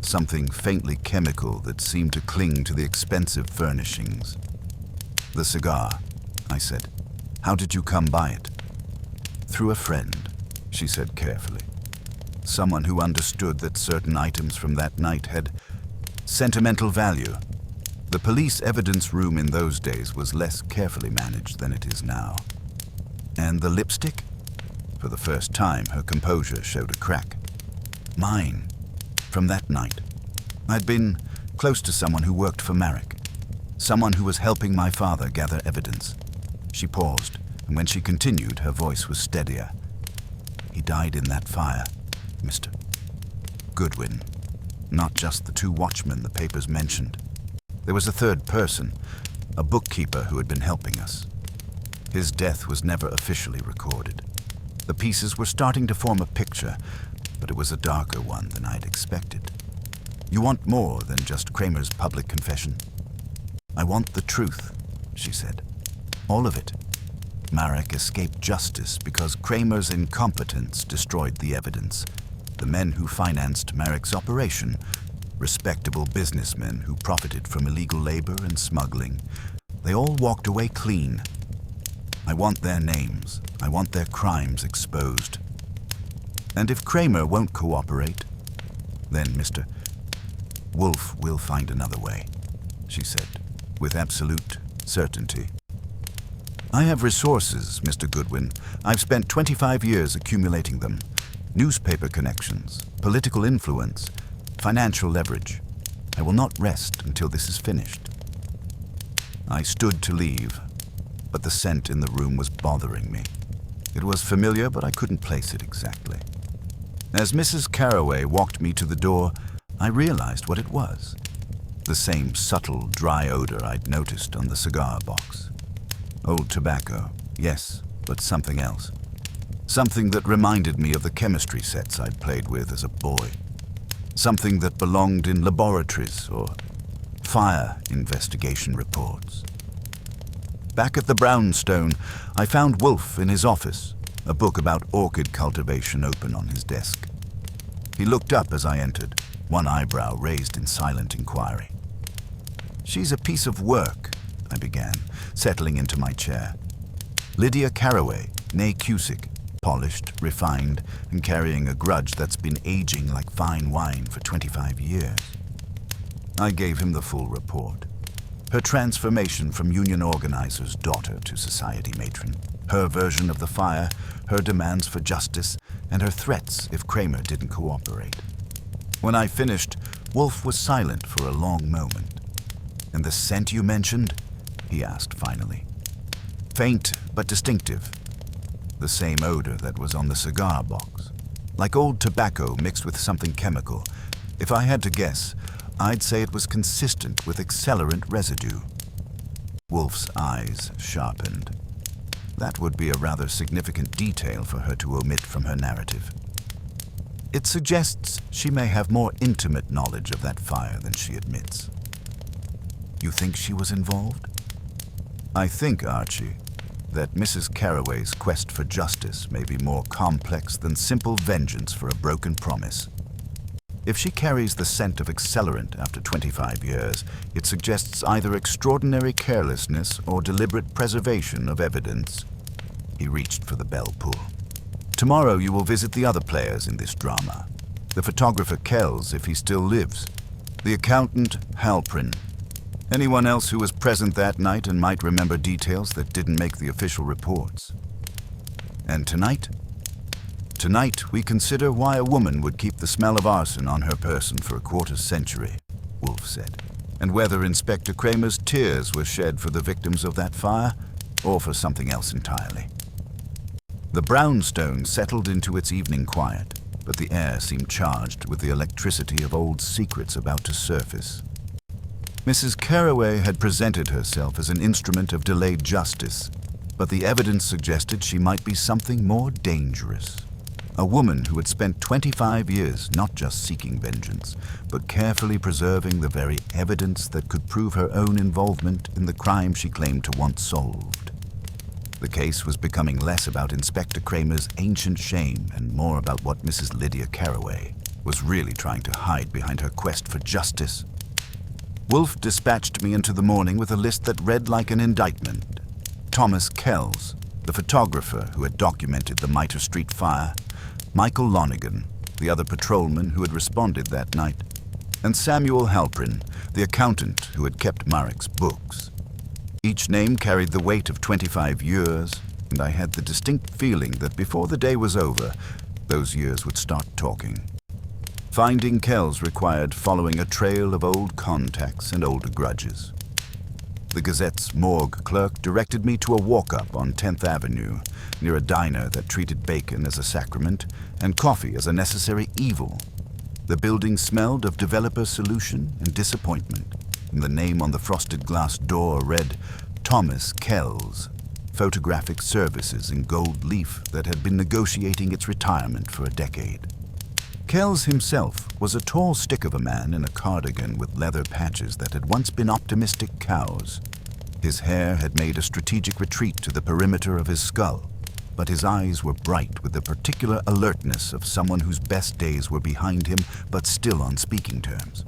[SPEAKER 1] Something faintly chemical that seemed to cling to the expensive furnishings. "The cigar," I said. "How did you come by it?" "Through a friend," she said carefully. "Someone who understood that certain items from that night had sentimental value. The police evidence room in those days was less carefully managed than it is now." "And the lipstick?" For the first time, her composure showed a crack. "Mine. From that night, I'd been close to someone who worked for Marek, someone who was helping my father gather evidence. She paused, and when she continued, her voice was steadier. He died in that fire, Mr. Goodwin. Not just the two watchmen the papers mentioned. There was a third person, a bookkeeper who had been helping us. His death was never officially recorded. The pieces were starting to form a picture, but it was a darker one than I'd expected. You want more than just Cramer's public confession? I want the truth, she said. All of it. Marek escaped justice because Cramer's incompetence destroyed the evidence. The men who financed Marek's operation, respectable businessmen who profited from illegal labor and smuggling, they all walked away clean. I want their names. I want their crimes exposed. And if Cramer won't cooperate, then Mr. Wolfe will find another way, she said, with absolute certainty. I have resources, Mr. Goodwin. I've spent 25 years accumulating them. Newspaper connections, political influence, financial leverage. I will not rest until this is finished. I stood to leave, but the scent in the room was bothering me. It was familiar, but I couldn't place it exactly. As Mrs. Carroway walked me to the door, I realized what it was. The same subtle, dry odor I'd noticed on the cigar box. Old tobacco, yes, but something else. Something that reminded me of the chemistry sets I'd played with as a boy. Something that belonged in laboratories or fire investigation reports. Back at the brownstone, I found Wolfe in his office, a book about orchid cultivation open on his desk. He looked up as I entered, one eyebrow raised in silent inquiry. "She's a piece of work," I began, settling into my chair. "Lydia Carroway, née Cusick, polished, refined, and carrying a grudge that's been aging like fine wine for 25 years. I gave him the full report. Her transformation from union organizer's daughter to society matron, her version of the fire, her demands for justice, and her threats if Cramer didn't cooperate. When I finished, Wolfe was silent for a long moment. "And the scent you mentioned?" he asked finally. "Faint but distinctive. The same odor that was on the cigar box. Like old tobacco mixed with something chemical. If I had to guess, I'd say it was consistent with accelerant residue." Wolfe's eyes sharpened. That would be a rather significant detail for her to omit from her narrative. "It suggests she may have more intimate knowledge of that fire than she admits." "You think she was involved?" "I think, Archie, that Mrs. Carroway's quest for justice may be more complex than simple vengeance for a broken promise. If she carries the scent of accelerant after 25 years, it suggests either extraordinary carelessness or deliberate preservation of evidence." He reached for the bell pull. "Tomorrow you will visit the other players in this drama. The photographer Kells, if he still lives. The accountant Halprin. Anyone else who was present that night and might remember details that didn't make the official reports. And tonight? Tonight we consider why a woman would keep the smell of arson on her person for a quarter-century," Wolfe said, "and whether Inspector Cramer's tears were shed for the victims of that fire or for something else entirely." The brownstone settled into its evening quiet, but the air seemed charged with the electricity of old secrets about to surface. Mrs. Carroway had presented herself as an instrument of delayed justice, but the evidence suggested she might be something more dangerous. A woman who had spent 25 years not just seeking vengeance, but carefully preserving the very evidence that could prove her own involvement in the crime she claimed to want solved. The case was becoming less about Inspector Cramer's ancient shame and more about what Mrs. Lydia Carroway was really trying to hide behind her quest for justice. Wolfe dispatched me into the morning with a list that read like an indictment. Thomas Kells, the photographer who had documented the Mitre Street fire, Michael Lonergan, the other patrolman who had responded that night, and Samuel Halprin, the accountant who had kept Marek's books. Each name carried the weight of 25 years, and I had the distinct feeling that before the day was over, those years would start talking. Finding Kells required following a trail of old contacts and older grudges. The Gazette's morgue clerk directed me to a walk-up on 10th Avenue, near a diner that treated bacon as a sacrament and coffee as a necessary evil. The building smelled of developer solution and disappointment, and the name on the frosted glass door read Thomas Kells, Photographic Services in gold leaf that had been negotiating its retirement for a decade. Kells himself was a tall stick of a man in a cardigan with leather patches that had once been optimistic cows. His hair had made a strategic retreat to the perimeter of his skull, but his eyes were bright with the particular alertness of someone whose best days were behind him but still on speaking terms.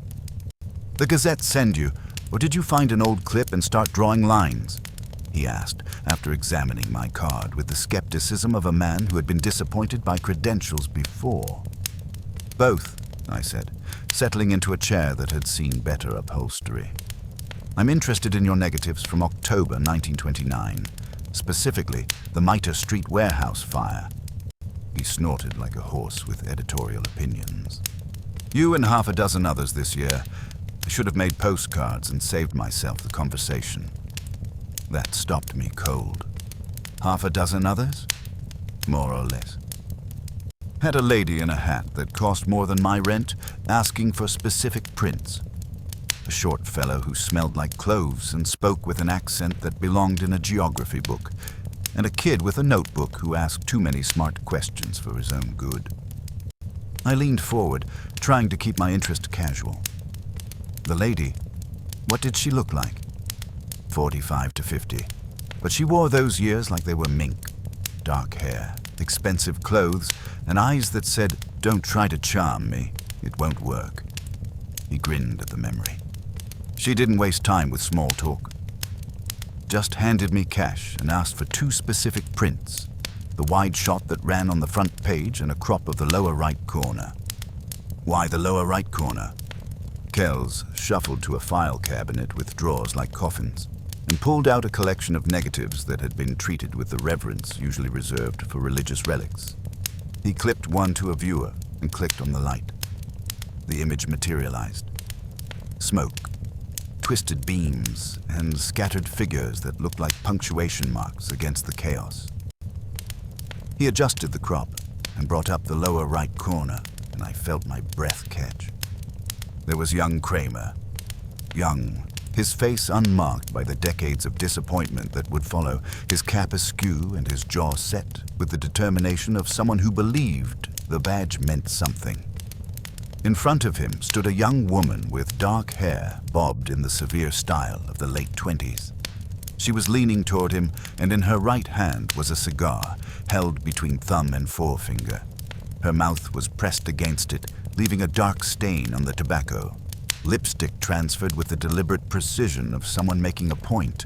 [SPEAKER 1] "The Gazette send you, or did you find an old clip and start drawing lines?" he asked, after examining my card with the skepticism of a man who had been disappointed by credentials before. "Both," I said, settling into a chair that had seen better upholstery. "I'm interested in your negatives from October 1929, specifically the Mitre Street warehouse fire." He snorted like a horse with editorial opinions. "You and half a dozen others this year. I should have made postcards and saved myself the conversation." That stopped me cold. Half a dozen others? More or less. Had a lady in a hat that cost more than my rent asking for specific prints. A short fellow who smelled like cloves and spoke with an accent that belonged in a geography book, and a kid with a notebook who asked too many smart questions for his own good. I leaned forward, trying to keep my interest casual. The lady, what did she look like? 45 to 50, but she wore those years like they were mink. Dark hair, expensive clothes, and eyes that said, "Don't try to charm me, it won't work." He grinned at the memory. She didn't waste time with small talk. Just handed me cash and asked for 2 specific prints, the wide shot that ran on the front page and a crop of the lower right corner. Why the lower right corner? Kells shuffled to a file cabinet with drawers like coffins and pulled out a collection of negatives that had been treated with the reverence usually reserved for religious relics. He clipped one to a viewer and clicked on the light. The image materialized. Smoke, twisted beams, and scattered figures that looked like punctuation marks against the chaos. He adjusted the crop and brought up the lower right corner, and I felt my breath catch. There was young Cramer. Young, his face unmarked by the decades of disappointment that would follow, his cap askew and his jaw set with the determination of someone who believed the badge meant something. In front of him stood a young woman with dark hair bobbed in the severe style of the late 20s. She was leaning toward him, and in her right hand was a cigar held between thumb and forefinger. Her mouth was pressed against it, leaving a dark stain on the tobacco. Lipstick transferred with the deliberate precision of someone making a point.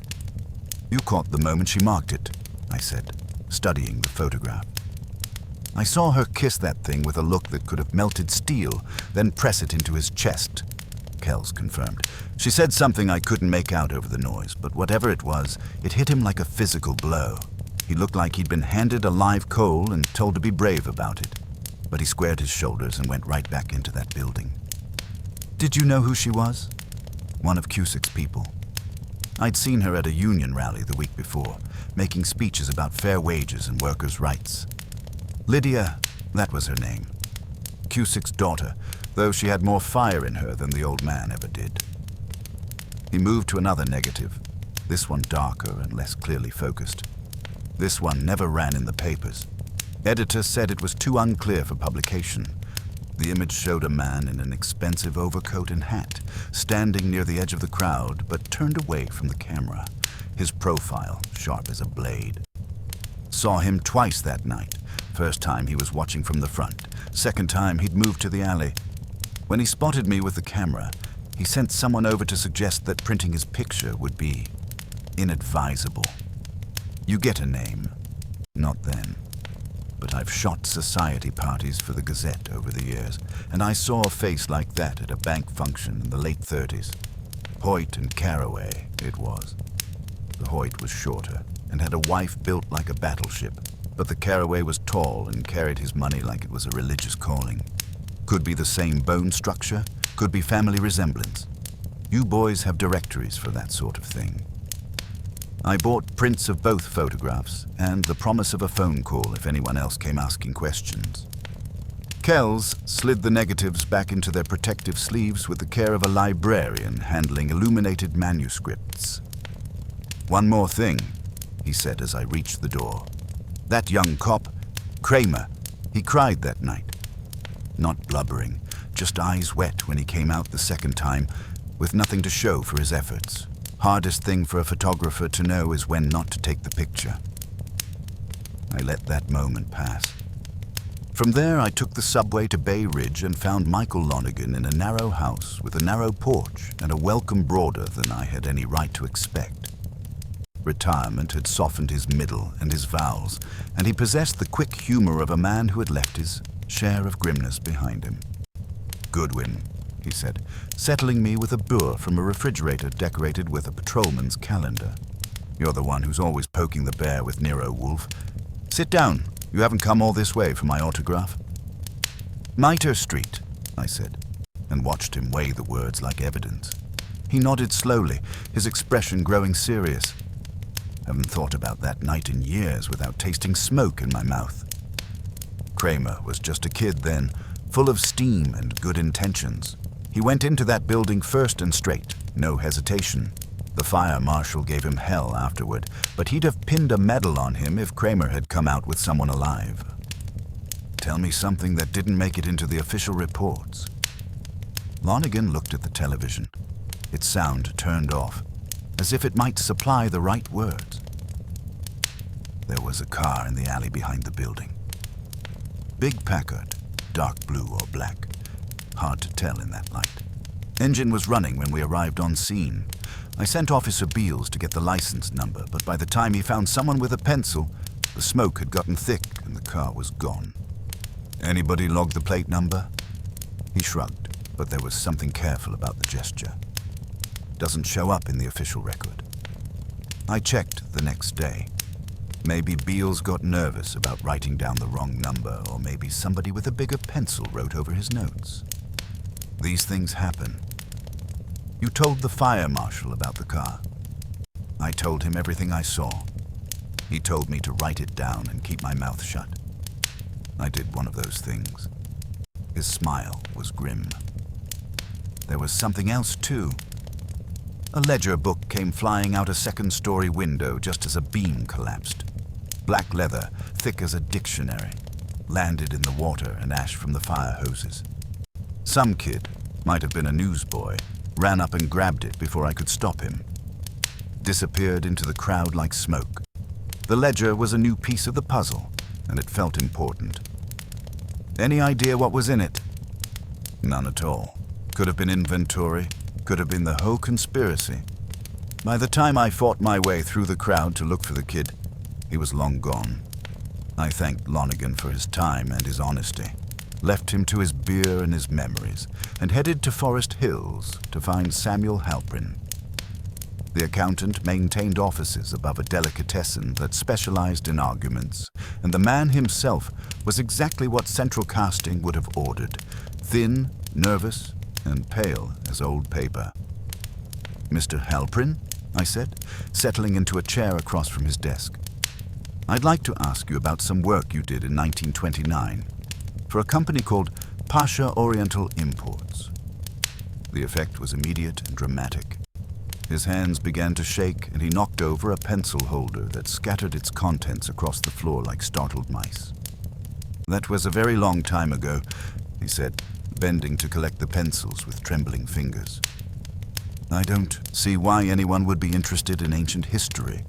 [SPEAKER 1] "You caught the moment she marked it," I said, studying the photograph. "I saw her kiss that thing with a look that could have melted steel, then press it into his chest," Kells confirmed. "She said something I couldn't make out over the noise, but whatever it was, it hit him like a physical blow. He looked like he'd been handed a live coal and told to be brave about it. But he squared his shoulders and went right back into that building." "Did you know who she was?" "One of Cusick's people. I'd seen her at a union rally the week before, making speeches about fair wages and workers' rights. Lydia, that was her name. Cusick's daughter, though she had more fire in her than the old man ever did." He moved to another negative, this one darker and less clearly focused. This one never ran in the papers. Editor said it was too unclear for publication. The image showed a man in an expensive overcoat and hat, standing near the edge of the crowd, but turned away from the camera, his profile sharp as a blade. Saw him twice that night. First time he was watching from the front. Second time he'd moved to the alley. When he spotted me with the camera, he sent someone over to suggest that printing his picture would be inadvisable. You get a name. Not then. But I've shot society parties for the Gazette over the years, and I saw a face like that at a bank function in the late 30s. Hoyt and Carraway, it was. The Hoyt was shorter and had a wife built like a battleship, but the Carraway was tall and carried his money like it was a religious calling. Could be the same bone structure, could be family resemblance. You boys have directories for that sort of thing. I bought prints of both photographs and the promise of a phone call if anyone else came asking questions. Kells slid the negatives back into their protective sleeves with the care of a librarian handling illuminated manuscripts. "One more thing," he said as I reached the door. "That young cop, Cramer, he cried that night. Not blubbering, just eyes wet when he came out the second time, with nothing to show for his efforts. Hardest thing for a photographer to know is when not to take the picture." I let that moment pass. From there, I took the subway to Bay Ridge and found Michael Lonergan in a narrow house with a narrow porch and a welcome broader than I had any right to expect. Retirement had softened his middle and his vowels, and he possessed the quick humor of a man who had left his share of grimness behind him. "Goodwin," he said, settling me with a burr from a refrigerator decorated with a patrolman's calendar. "You're the one who's always poking the bear with Nero Wolfe. Sit down. You haven't come all this way for my autograph." "Mitre Street," I said, and watched him weigh the words like evidence. He nodded slowly, his expression growing serious. Haven't thought about that night in years without tasting smoke in my mouth. Cramer was just a kid then, full of steam and good intentions. He went into that building first and straight, no hesitation. The fire marshal gave him hell afterward, but he'd have pinned a medal on him if Cramer had come out with someone alive. Tell me something that didn't make it into the official reports. Lonergan looked at the television, its sound turned off, as if it might supply the right words. There was a car in the alley behind the building. Big Packard, dark blue or black. Hard to tell in that light. Engine was running when we arrived on scene. I sent Officer Beals to get the license number, but by the time he found someone with a pencil, the smoke had gotten thick and the car was gone. "Anybody log the plate number?" He shrugged, but there was something careful about the gesture. Doesn't show up in the official record. I checked the next day. Maybe Beals got nervous about writing down the wrong number, or maybe somebody with a bigger pencil wrote over his notes. These things happen. You told the fire marshal about the car. I told him everything I saw. He told me to write it down and keep my mouth shut. I did one of those things. His smile was grim. There was something else, too. A ledger book came flying out a second-story window just as a beam collapsed. Black leather, thick as a dictionary, landed in the water and ash from the fire hoses. Some kid, might have been a newsboy, ran up and grabbed it before I could stop him. Disappeared into the crowd like smoke. The ledger was a new piece of the puzzle, and it felt important. Any idea what was in it? None at all. Could have been inventory, could have been the whole conspiracy. By the time I fought my way through the crowd to look for the kid, he was long gone. I thanked Lonergan for his time and his honesty, left him to his beer and his memories, and headed to Forest Hills to find Samuel Halprin. The accountant maintained offices above a delicatessen that specialized in arguments, and the man himself was exactly what Central Casting would have ordered, thin, nervous, and pale as old paper. "Mr. Halprin?" I said, settling into a chair across from his desk. "I'd like to ask you about some work you did in 1929 for a company called Pasha Oriental Imports." The effect was immediate and dramatic. His hands began to shake, and he knocked over a pencil holder that scattered its contents across the floor like startled mice. "That was a very long time ago," he said, bending to collect the pencils with trembling fingers. "I don't see why anyone would be interested in ancient history."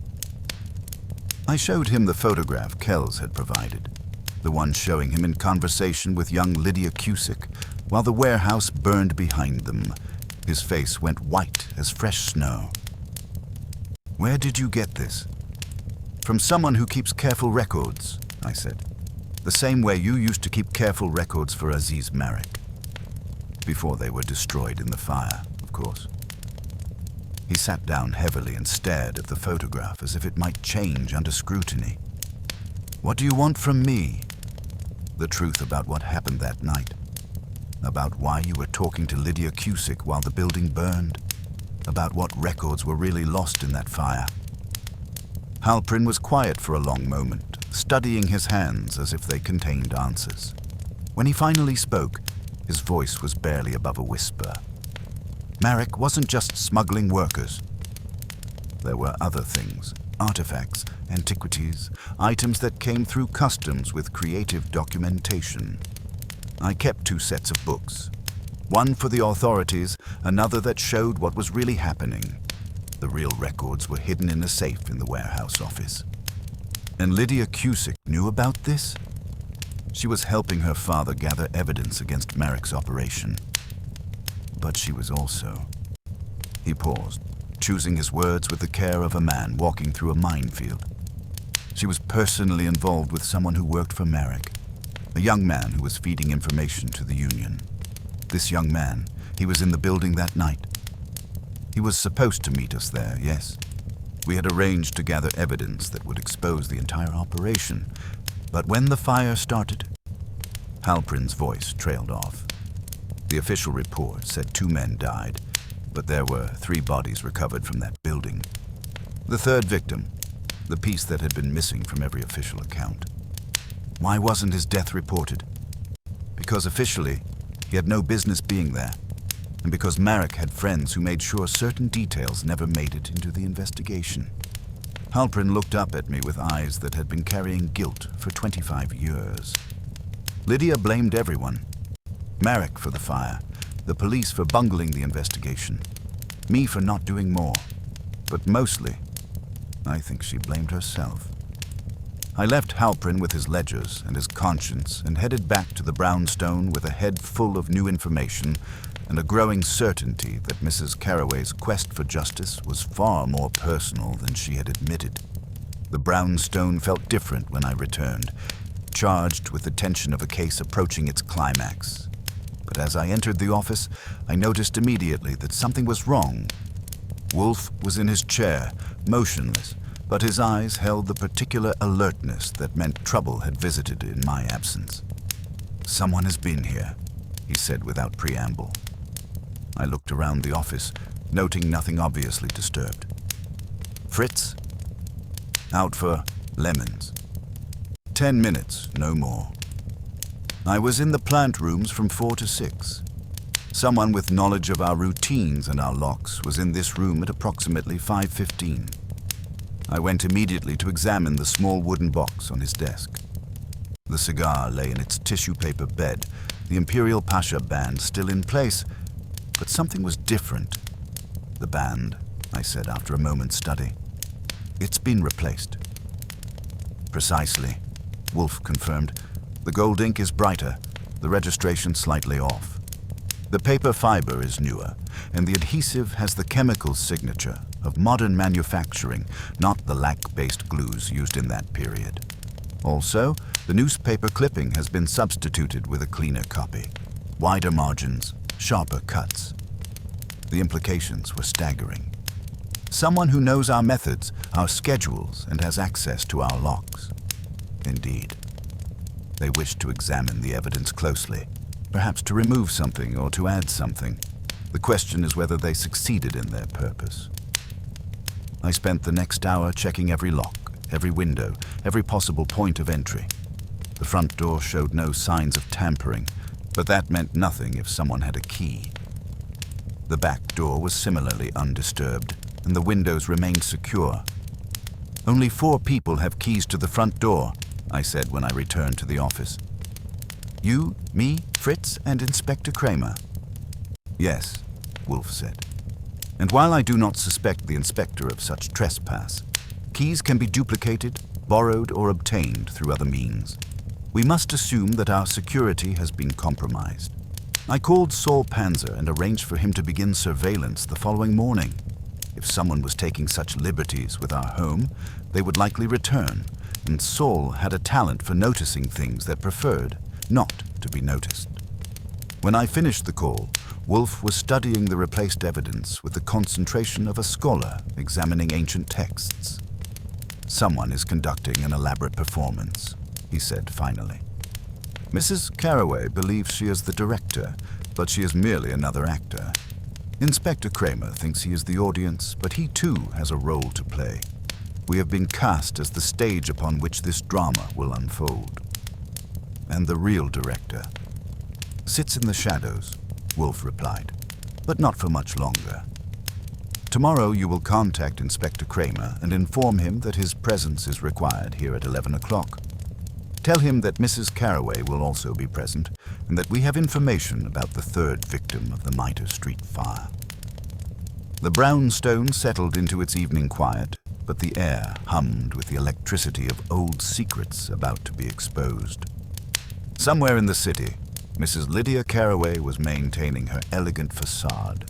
[SPEAKER 1] I showed him the photograph Kells had provided, the one showing him in conversation with young Lydia Cusick, while the warehouse burned behind them. His face went white as fresh snow. "Where did you get this?" "From someone who keeps careful records," I said. "The same way you used to keep careful records for Aziz Marek. Before they were destroyed in the fire, of course." He sat down heavily and stared at the photograph as if it might change under scrutiny. "What do you want from me?" "The truth about what happened that night." About why you were talking to Lydia Cusick while the building burned. About what records were really lost in that fire. Halprin was quiet for a long moment, studying his hands as if they contained answers. When he finally spoke, his voice was barely above a whisper. Marek wasn't just smuggling workers. There were other things, artifacts, antiquities, items that came through customs with creative documentation. I kept 2 sets of books. One for the authorities, another that showed what was really happening. The real records were hidden in a safe in the warehouse office. And Lydia Cusick knew about this? She was helping her father gather evidence against Marek's operation. But she was also... He paused, choosing his words with the care of a man walking through a minefield. She was personally involved with someone who worked for Marek, a young man who was feeding information to the Union. This young man, he was in the building that night. He was supposed to meet us there, yes. We had arranged to gather evidence that would expose the entire operation. But when the fire started, Halprin's voice trailed off. The official report said 2 men died, but there were 3 bodies recovered from that building. The 3rd victim, the piece that had been missing from every official account. Why wasn't his death reported? Because officially, he had no business being there, and because Marek had friends who made sure certain details never made it into the investigation. Halprin looked up at me with eyes that had been carrying guilt for 25 years. Lydia blamed everyone. Marek for the fire, the police for bungling the investigation, me for not doing more. But mostly, I think she blamed herself. I left Halprin with his ledgers and his conscience and headed back to the brownstone with a head full of new information and a growing certainty that Mrs. Carraway's quest for justice was far more personal than she had admitted. The brownstone felt different when I returned, charged with the tension of a case approaching its climax. But as I entered the office, I noticed immediately that something was wrong. Wolfe was in his chair, motionless, but his eyes held the particular alertness that meant trouble had visited in my absence. "Someone has been here," he said without preamble. I looked around the office, noting nothing obviously disturbed. "Fritz?" "Out for lemons." 10 minutes, no more. I was in the plant rooms from 4 to 6. Someone with knowledge of our routines and our locks was in this room at approximately 5:15. I went immediately to examine the small wooden box on his desk. The cigar lay in its tissue paper bed, the Imperial Pasha band still in place, but something was different. "The band," I said after a moment's study. "It's been replaced." "Precisely," Wolfe confirmed. "The gold ink is brighter, the registration slightly off. The paper fiber is newer, and the adhesive has the chemical signature of modern manufacturing, not the lac-based glues used in that period. Also, the newspaper clipping has been substituted with a cleaner copy. Wider margins, sharper cuts." The implications were staggering. Someone who knows our methods, our schedules, and has access to our locks. Indeed. They wished to examine the evidence closely, perhaps to remove something or to add something. The question is whether they succeeded in their purpose. I spent the next hour checking every lock, every window, every possible point of entry. The front door showed no signs of tampering, but that meant nothing if someone had a key. The back door was similarly undisturbed, and the windows remained secure. "Only 4 people have keys to the front door," I said when I returned to the office. "You, me, Fritz, and Inspector Cramer." "Yes," Wolfe said. "And while I do not suspect the inspector of such trespass, keys can be duplicated, borrowed, or obtained through other means. We must assume that our security has been compromised. I called Saul Panzer and arranged for him to begin surveillance the following morning. If someone was taking such liberties with our home, they would likely return, and Saul had a talent for noticing things that preferred not to be noticed." When I finished the call, Wolfe was studying the replaced evidence with the concentration of a scholar examining ancient texts. "Someone is conducting an elaborate performance," he said finally. Mrs. Carraway believes she is the director, but she is merely another actor. Inspector Cramer thinks he is the audience, but he too has a role to play. We have been cast as the stage upon which this drama will unfold. And the real director sits in the shadows, Wolfe replied, but not for much longer. Tomorrow you will contact Inspector Cramer and inform him that his presence is required here at 11 o'clock. Tell him that Mrs. Carraway will also be present and that we have information about the third victim of the Mitre Street fire. The brownstone settled into its evening quiet, but the air hummed with the electricity of old secrets about to be exposed. Somewhere in the city, Mrs. Lydia Carraway was maintaining her elegant facade,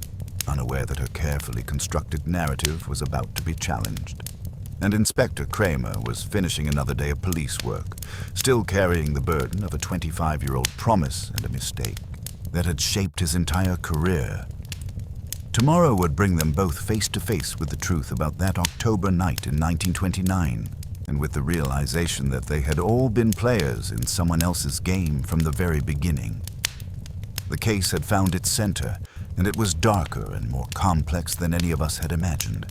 [SPEAKER 1] unaware that her carefully constructed narrative was about to be challenged. And Inspector Cramer was finishing another day of police work, still carrying the burden of a 25-year-old promise and a mistake that had shaped his entire career. Tomorrow would bring them both face to face with the truth about that October night in 1929, and with the realization that they had all been players in someone else's game from the very beginning. The case had found its center, and it was darker and more complex than any of us had imagined.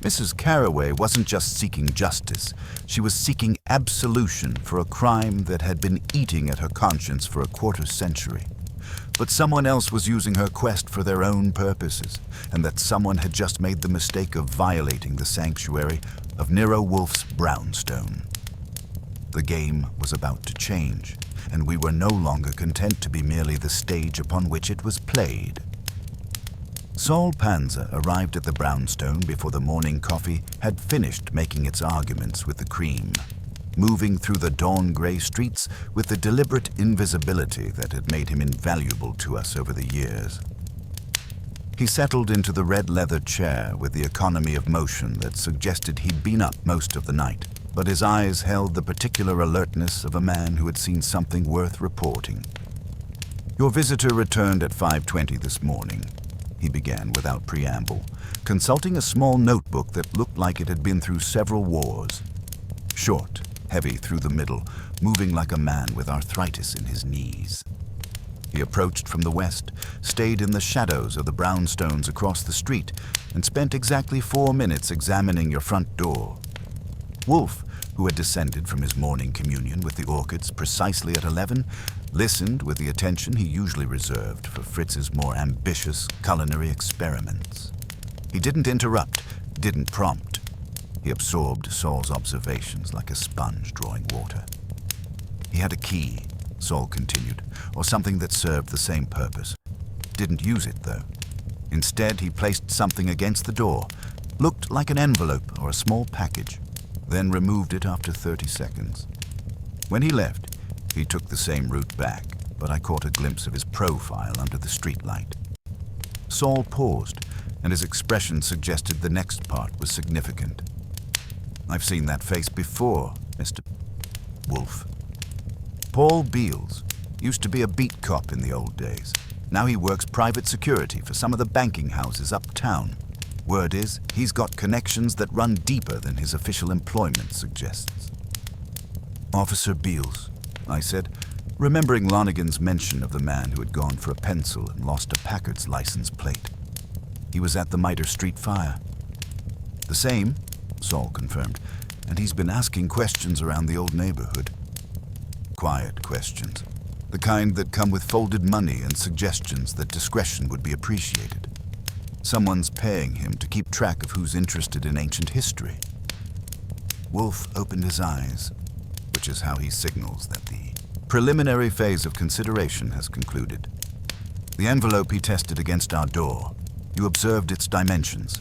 [SPEAKER 1] Mrs. Carraway wasn't just seeking justice, she was seeking absolution for a crime that had been eating at her conscience for a quarter-century. But someone else was using her quest for their own purposes, and that someone had just made the mistake of violating the sanctuary of Nero Wolfe's brownstone. The game was about to change, and we were no longer content to be merely the stage upon which it was played. Saul Panza arrived at the brownstone before the morning coffee had finished making its arguments with the cream, moving through the dawn-gray streets with the deliberate invisibility that had made him invaluable to us over the years. He settled into the red leather chair with the economy of motion that suggested he'd been up most of the night, but his eyes held the particular alertness of a man who had seen something worth reporting. "Your visitor returned at 5:20 this morning," he began without preamble, consulting a small notebook that looked like it had been through several wars. Short, heavy through the middle, moving like a man with arthritis in his knees. He approached from the west, stayed in the shadows of the brownstones across the street, and spent exactly 4 minutes examining your front door. Wolfe, who had descended from his morning communion with the orchids precisely at 11, listened with the attention he usually reserved for Fritz's more ambitious culinary experiments. He didn't interrupt, didn't prompt. He absorbed Saul's observations like a sponge drawing water. He had a key, Saul continued, or something that served the same purpose. Didn't use it, though. Instead, he placed something against the door, looked like an envelope or a small package, then removed it after 30 seconds. When he left, he took the same route back, but I caught a glimpse of his profile under the streetlight. Saul paused, and his expression suggested the next part was significant. "I've seen that face before, Mr. Wolfe. Paul Beals used to be a beat cop in the old days. Now he works private security for some of the banking houses uptown. Word is, he's got connections that run deeper than his official employment suggests." "Officer Beals," I said, remembering Lonigan's mention of the man who had gone for a pencil and lost a Packard's license plate. "He was at the Mitre Street fire." "The same," Saul confirmed, "and he's been asking questions around the old neighborhood. Quiet questions, the kind that come with folded money and suggestions that discretion would be appreciated. Someone's paying him to keep track of who's interested in ancient history." Wolfe opened his eyes, which is how he signals that the preliminary phase of consideration has concluded. The envelope he tested against our door. You observed its dimensions.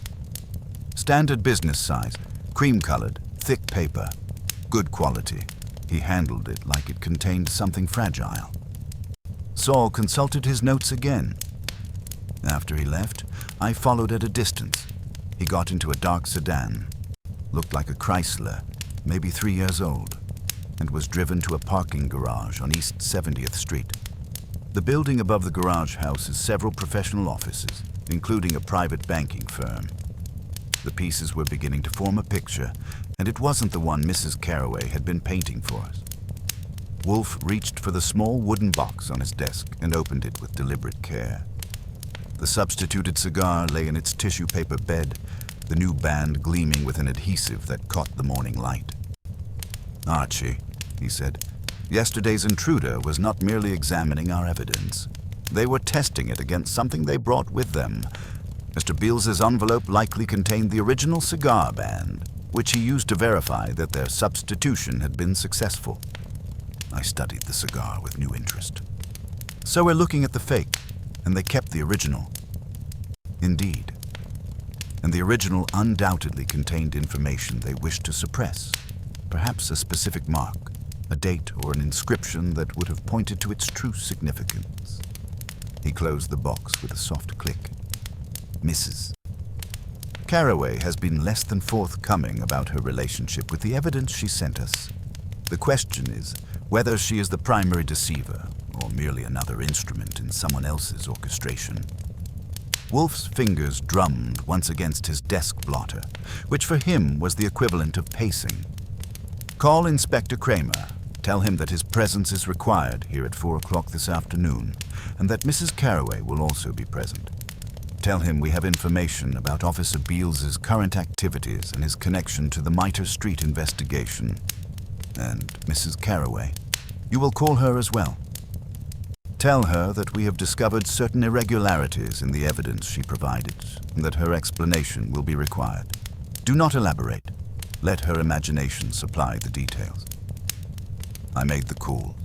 [SPEAKER 1] Standard business size, cream-colored, thick paper, good quality. He handled it like it contained something fragile. Saul consulted his notes again. After he left, I followed at a distance. He got into a dark sedan, looked like a Chrysler, maybe 3 years old, and was driven to a parking garage on East 70th Street. The building above the garage houses several professional offices, including a private banking firm. The pieces were beginning to form a picture, and it wasn't the one Mrs. Carraway had been painting for us. Wolfe reached for the small wooden box on his desk and opened it with deliberate care. The substituted cigar lay in its tissue paper bed, the new band gleaming with an adhesive that caught the morning light. "Archie," he said, "yesterday's intruder was not merely examining our evidence. They were testing it against something they brought with them. Mr. Beals's envelope likely contained the original cigar band, which he used to verify that their substitution had been successful." I studied the cigar with new interest. "So we're looking at the fake, and they kept the original." "Indeed. And the original undoubtedly contained information they wished to suppress, perhaps a specific mark, a date or an inscription that would have pointed to its true significance." He closed the box with a soft click. "Mrs. Carraway has been less than forthcoming about her relationship with the evidence she sent us. The question is whether she is the primary deceiver or merely another instrument in someone else's orchestration." Wolfe's fingers drummed once against his desk blotter, which for him was the equivalent of pacing. "Call Inspector Cramer. Tell him that his presence is required here at 4 o'clock this afternoon, and that Mrs. Carraway will also be present. Tell him we have information about Officer Beals's current activities and his connection to the Mitre Street investigation. And Mrs. Carraway, you will call her as well. Tell her that we have discovered certain irregularities in the evidence she provided, and that her explanation will be required. Do not elaborate. Let her imagination supply the details." I made the call.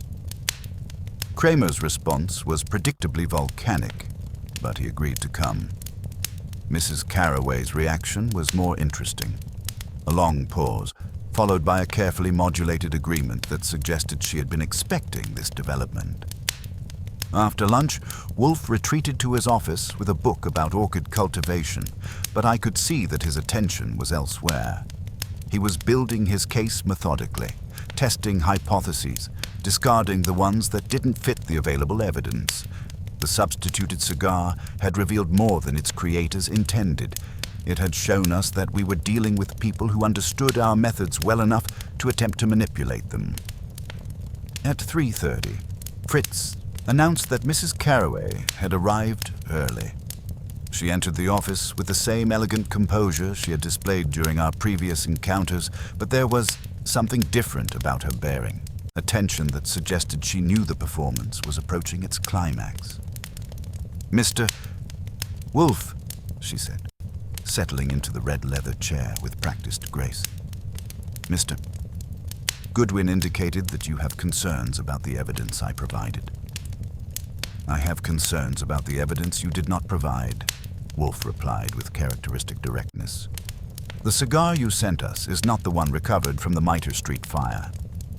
[SPEAKER 1] Cramer's response was predictably volcanic, but he agreed to come. Mrs. Carraway's reaction was more interesting. A long pause, followed by a carefully modulated agreement that suggested she had been expecting this development. After lunch, Wolfe retreated to his office with a book about orchid cultivation, but I could see that his attention was elsewhere. He was building his case methodically, testing hypotheses, discarding the ones that didn't fit the available evidence. The substituted cigar had revealed more than its creators intended. It had shown us that we were dealing with people who understood our methods well enough to attempt to manipulate them. At 3:30, Fritz announced that Mrs. Carraway had arrived early. She entered the office with the same elegant composure she had displayed during our previous encounters, but there was something different about her bearing, a tension that suggested she knew the performance was approaching its climax. "Mr. Wolfe," she said, settling into the red leather chair with practiced grace. "Mr. Goodwin indicated that you have concerns about the evidence I provided." "I have concerns about the evidence you did not provide," Wolfe replied with characteristic directness. "The cigar you sent us is not the one recovered from the Mitre Street fire.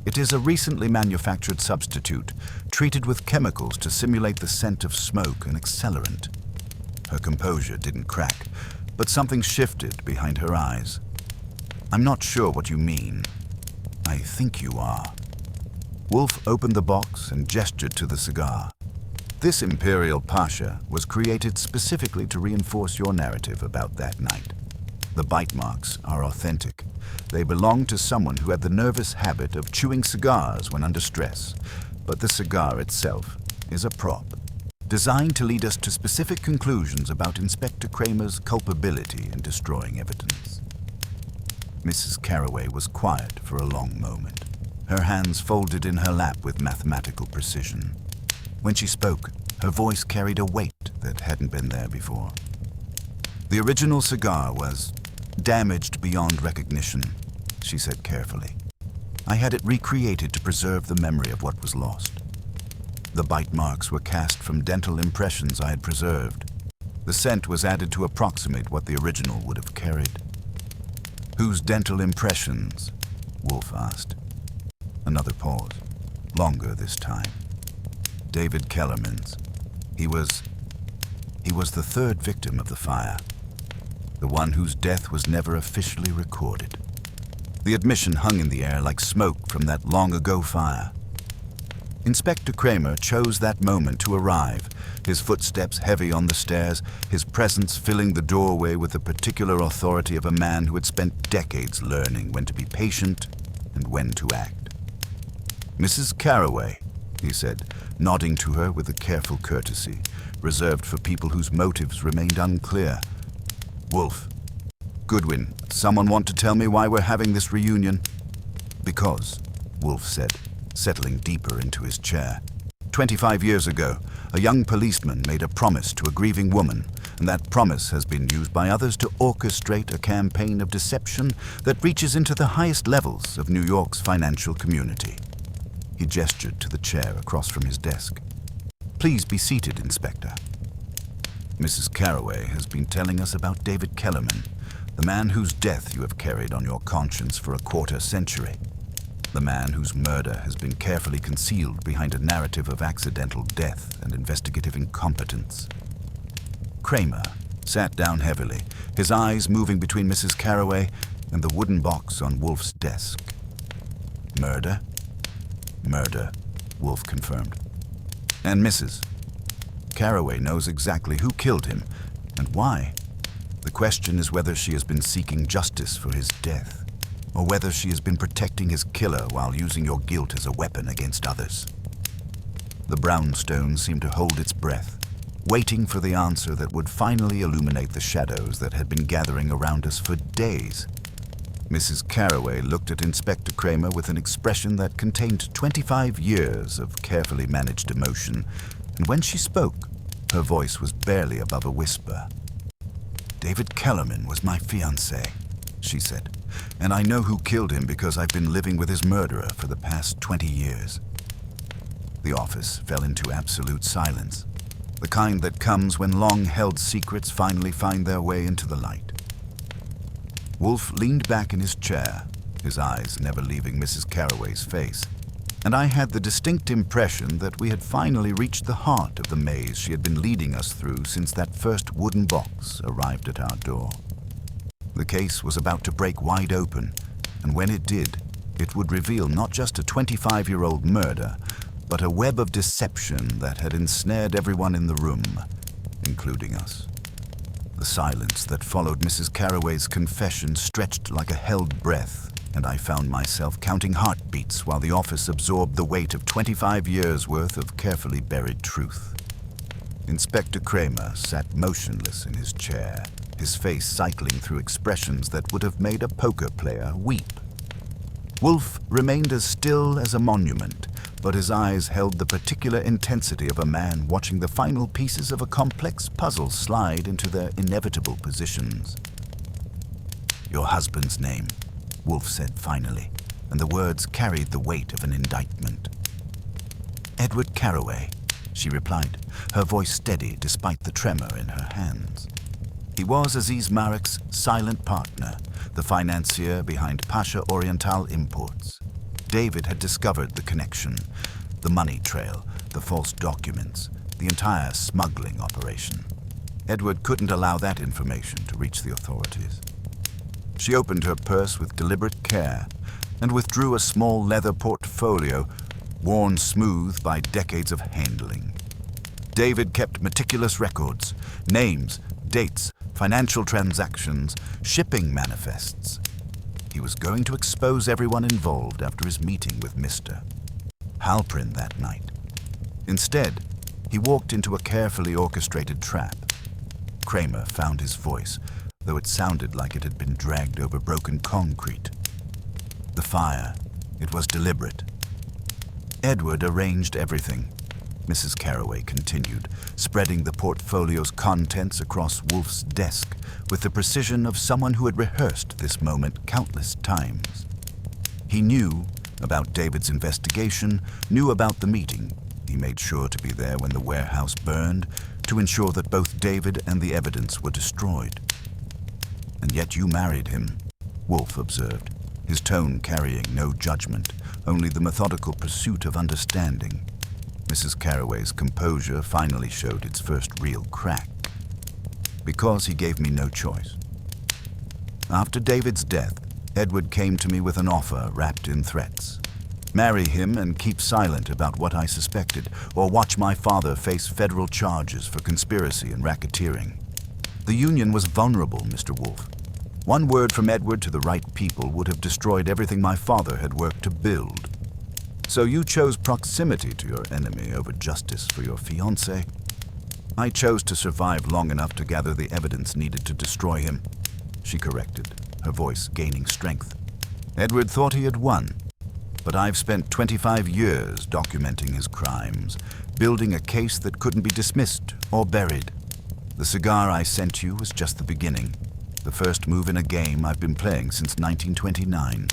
[SPEAKER 1] It is a recently manufactured substitute, treated with chemicals to simulate the scent of smoke and accelerant." Her composure didn't crack, but something shifted behind her eyes. "I'm not sure what you mean." "I think you are." Wolfe opened the box and gestured to the cigar. "This Imperial Pasha was created specifically to reinforce your narrative about that night. The bite marks are authentic. They belong to someone who had the nervous habit of chewing cigars when under stress, but the cigar itself is a prop, designed to lead us to specific conclusions about Inspector Cramer's culpability in destroying evidence." Mrs. Carraway was quiet for a long moment, her hands folded in her lap with mathematical precision. When she spoke, her voice carried a weight that hadn't been there before. "The original cigar was damaged beyond recognition," she said carefully. "I had it recreated to preserve the memory of what was lost. The bite marks were cast from dental impressions I had preserved. The scent was added to approximate what the original would have carried." "Whose dental impressions?" Wolfe asked. Another pause, longer this time. "David Kellerman's. He was the third victim of the fire, the one whose death was never officially recorded. The admission hung in the air like smoke from that long-ago fire. Inspector Cramer chose that moment to arrive, his footsteps heavy on the stairs, his presence filling the doorway with the particular authority of a man who had spent decades learning when to be patient and when to act. "Mrs. Carroway," he said, nodding to her with a careful courtesy, reserved for people whose motives remained unclear. "Wolfe. Goodwin, someone want to tell me why we're having this reunion?" "Because," Wolfe said, settling deeper into his chair. 25 years ago, a young policeman made a promise to a grieving woman, and that promise has been used by others to orchestrate a campaign of deception that reaches into the highest levels of New York's financial community. He gestured to the chair across from his desk. "Please be seated, Inspector." "Mrs. Carroway has been telling us about David Kellerman, the man whose death you have carried on your conscience for a quarter century. The man whose murder has been carefully concealed behind a narrative of accidental death and investigative incompetence." Cramer sat down heavily, his eyes moving between Mrs. Carroway and the wooden box on Wolfe's desk. "Murder?" "Murder," Wolfe confirmed. "And Mrs. Carroway knows exactly who killed him and why. The question is whether she has been seeking justice for his death, or whether she has been protecting his killer while using your guilt as a weapon against others." The brownstone seemed to hold its breath, waiting for the answer that would finally illuminate the shadows that had been gathering around us for days. Mrs. Carroway looked at Inspector Cramer with an expression that contained 25 years of carefully managed emotion, and when she spoke, her voice was barely above a whisper. "David Kellerman was my fiancé," she said, "and I know who killed him because I've been living with his murderer for the past 20 years. The office fell into absolute silence, the kind that comes when long-held secrets finally find their way into the light. Wolfe leaned back in his chair, his eyes never leaving Mrs. Carroway's face, and I had the distinct impression that we had finally reached the heart of the maze she had been leading us through since that first wooden box arrived at our door. The case was about to break wide open, and when it did, it would reveal not just a 25-year-old murder, but a web of deception that had ensnared everyone in the room, including us. The silence that followed Mrs. Carroway's confession stretched like a held breath, and I found myself counting heartbeats while the office absorbed the weight of 25 years' worth of carefully buried truth. Inspector Cramer sat motionless in his chair, his face cycling through expressions that would have made a poker player weep. Wolfe remained as still as a monument, but his eyes held the particular intensity of a man watching the final pieces of a complex puzzle slide into their inevitable positions. "Your husband's name," Wolfe said finally, and the words carried the weight of an indictment. "Edward Carroway," she replied, her voice steady despite the tremor in her hands. He was Aziz Marek's silent partner, the financier behind Pasha Oriental Imports. David had discovered the connection, the money trail, the false documents, the entire smuggling operation. Edward couldn't allow that information to reach the authorities. She opened her purse with deliberate care and withdrew a small leather portfolio, worn smooth by decades of handling. David kept meticulous records, names, dates, financial transactions, shipping manifests. He was going to expose everyone involved after his meeting with Mr. Halprin that night. Instead, he walked into a carefully orchestrated trap. Cramer found his voice, though it sounded like it had been dragged over broken concrete. The fire, it was deliberate. Edward arranged everything, Mrs. Carroway continued, spreading the portfolio's contents across Wolfe's desk with the precision of someone who had rehearsed this moment countless times. He knew about David's investigation, knew about the meeting. He made sure to be there when the warehouse burned, to ensure that both David and the evidence were destroyed. "And yet you married him," Wolfe observed, his tone carrying no judgment, only the methodical pursuit of understanding. Mrs. Carroway's composure finally showed its first real crack. "Because he gave me no choice. After David's death, Edward came to me with an offer wrapped in threats. Marry him and keep silent about what I suspected, or watch my father face federal charges for conspiracy and racketeering. The union was vulnerable, Mr. Wolfe. One word from Edward to the right people would have destroyed everything my father had worked to build. So you chose proximity to your enemy over justice for your fiancé? I chose to survive long enough to gather the evidence needed to destroy him, she corrected, her voice gaining strength. Edward thought he had won, but I've spent 25 years documenting his crimes, building a case that couldn't be dismissed or buried. The cigar I sent you was just the beginning, the first move in a game I've been playing since 1929.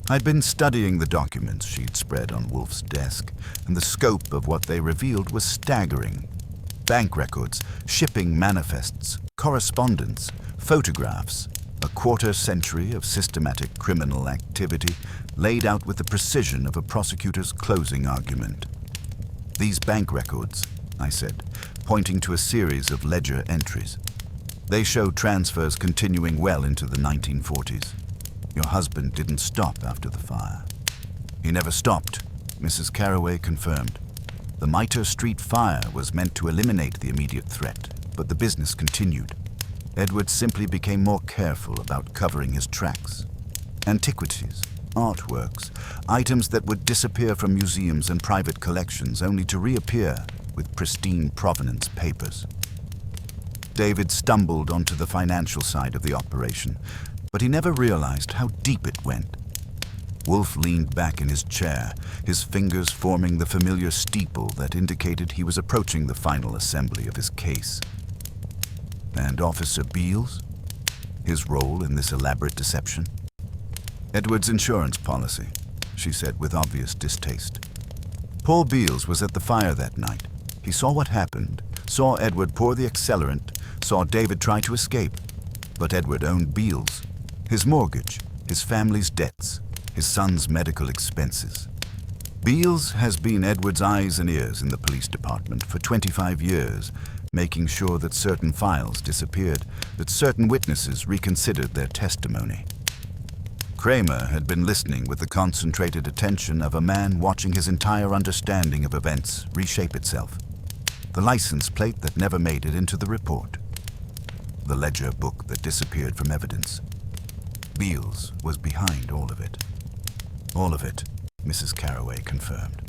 [SPEAKER 1] I'd been studying the documents she'd spread on Wolfe's desk, and the scope of what they revealed was staggering. Bank records, shipping manifests, correspondence, photographs, a quarter century of systematic criminal activity laid out with the precision of a prosecutor's closing argument. These bank records, I said, pointing to a series of ledger entries. They show transfers continuing well into the 1940s. Your husband didn't stop after the fire. He never stopped, Mrs. Carraway confirmed. The Mitre Street fire was meant to eliminate the immediate threat, but the business continued. Edward simply became more careful about covering his tracks. Antiquities, artworks, items that would disappear from museums and private collections only to reappear with pristine provenance papers. David stumbled onto the financial side of the operation, but he never realized how deep it went. Wolfe leaned back in his chair, his fingers forming the familiar steeple that indicated he was approaching the final assembly of his case. And Officer Beals? His role in this elaborate deception? Edward's insurance policy, she said with obvious distaste. Paul Beals was at the fire that night. He saw what happened, saw Edward pour the accelerant, saw David try to escape. But Edward owned Beals, his mortgage, his family's debts, his son's medical expenses. Beals has been Edward's eyes and ears in the police department for 25 years, making sure that certain files disappeared, that certain witnesses reconsidered their testimony. Cramer had been listening with the concentrated attention of a man watching his entire understanding of events reshape itself. The license plate that never made it into the report. The ledger book that disappeared from evidence. Beals was behind all of it. All of it, Mrs. Carraway confirmed.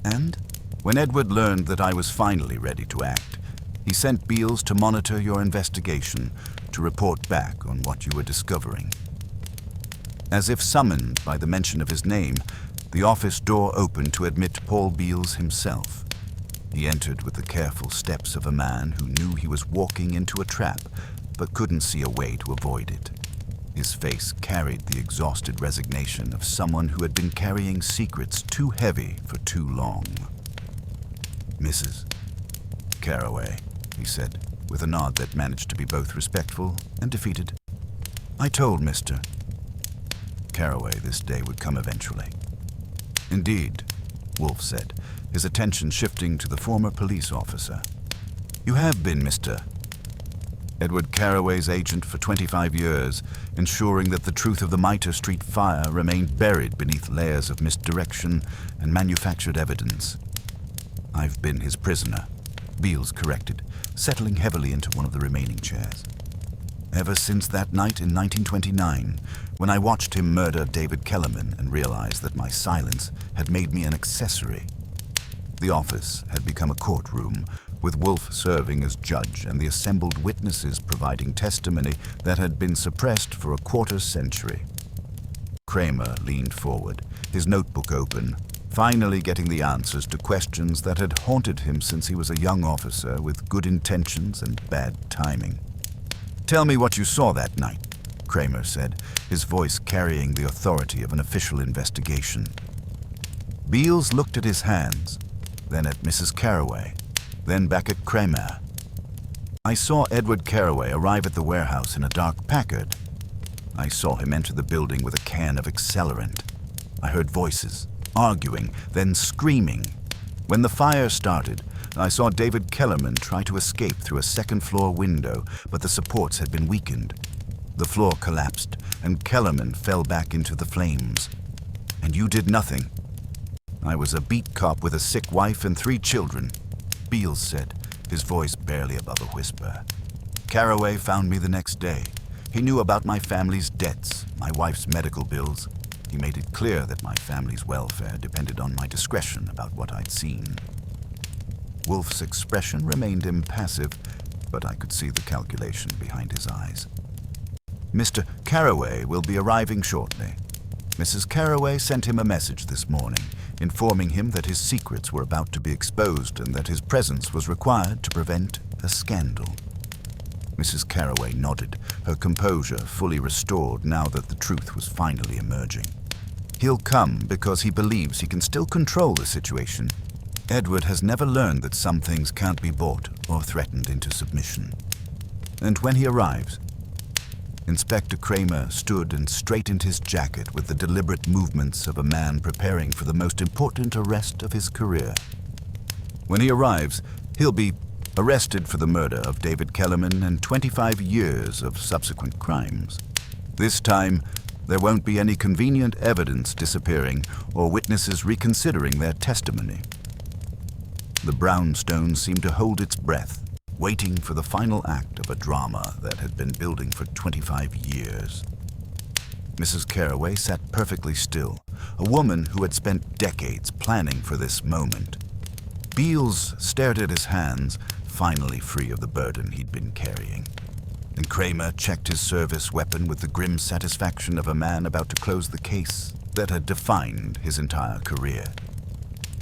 [SPEAKER 1] And when Edward learned that I was finally ready to act, he sent Beals to monitor your investigation, to report back on what you were discovering. As if summoned by the mention of his name, the office door opened to admit Paul Beals himself. He entered with the careful steps of a man who knew he was walking into a trap, but couldn't see a way to avoid it. His face carried the exhausted resignation of someone who had been carrying secrets too heavy for too long. Mrs. Carraway, he said, with a nod that managed to be both respectful and defeated. I told Mr. Carraway this day would come eventually. Indeed, Wolfe said, his attention shifting to the former police officer. You have been Mr. Edward Carraway's agent for 25 years, ensuring that the truth of the Mitre Street fire remained buried beneath layers of misdirection and manufactured evidence. I've been his prisoner, Beals corrected, settling heavily into one of the remaining chairs. Ever since that night in 1929, when I watched him murder David Kellerman and realized that my silence had made me an accessory. The office had become a courtroom, with Wolfe serving as judge and the assembled witnesses providing testimony that had been suppressed for a quarter century. Cramer leaned forward, his notebook open, finally getting the answers to questions that had haunted him since he was a young officer with good intentions and bad timing. Tell me what you saw that night, Cramer said, his voice carrying the authority of an official investigation. Beals looked at his hands, then at Mrs. Carraway, then back at Cramer. I saw Edward Carraway arrive at the warehouse in a dark Packard. I saw him enter the building with a can of accelerant. I heard voices, arguing, then screaming. When the fire started, I saw David Kellerman try to escape through a second-floor window, but the supports had been weakened. The floor collapsed, and Kellerman fell back into the flames. And you did nothing. I was a beat cop with a sick wife and 3 children, Beals said, his voice barely above a whisper. Carraway found me the next day. He knew about my family's debts, my wife's medical bills. He made it clear that my family's welfare depended on my discretion about what I'd seen. Wolfe's expression remained impassive, but I could see the calculation behind his eyes. "Mr. Carraway will be arriving shortly. Mrs. Carraway sent him a message this morning, informing him that his secrets were about to be exposed and that his presence was required to prevent a scandal." Mrs. Carraway nodded, her composure fully restored now that the truth was finally emerging. "He'll come because he believes he can still control the situation. Edward has never learned that some things can't be bought or threatened into submission. And when he arrives..." Inspector Cramer stood and straightened his jacket with the deliberate movements of a man preparing for the most important arrest of his career. "When he arrives, he'll be arrested for the murder of David Kellerman and 25 years of subsequent crimes. This time, there won't be any convenient evidence disappearing or witnesses reconsidering their testimony." The brownstone seemed to hold its breath, waiting for the final act of a drama that had been building for 25 years. Mrs. Carraway sat perfectly still, a woman who had spent decades planning for this moment. Beals stared at his hands, finally free of the burden he'd been carrying. And Cramer checked his service weapon with the grim satisfaction of a man about to close the case that had defined his entire career.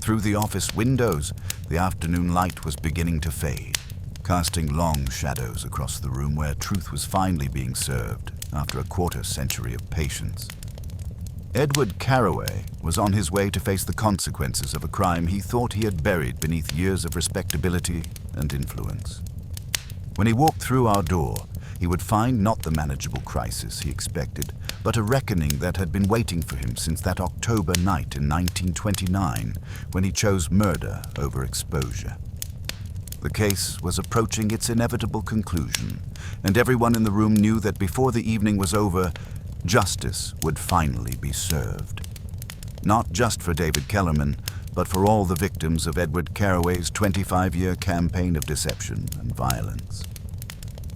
[SPEAKER 1] Through the office windows, the afternoon light was beginning to fade, casting long shadows across the room where truth was finally being served after a quarter-century of patience. Edward Carraway was on his way to face the consequences of a crime he thought he had buried beneath years of respectability and influence. When he walked through our door, he would find not the manageable crisis he expected, but a reckoning that had been waiting for him since that October night in 1929, when he chose murder over exposure. The case was approaching its inevitable conclusion, and everyone in the room knew that before the evening was over, justice would finally be served. Not just for David Kellerman, but for all the victims of Edward Carraway's 25-year campaign of deception and violence.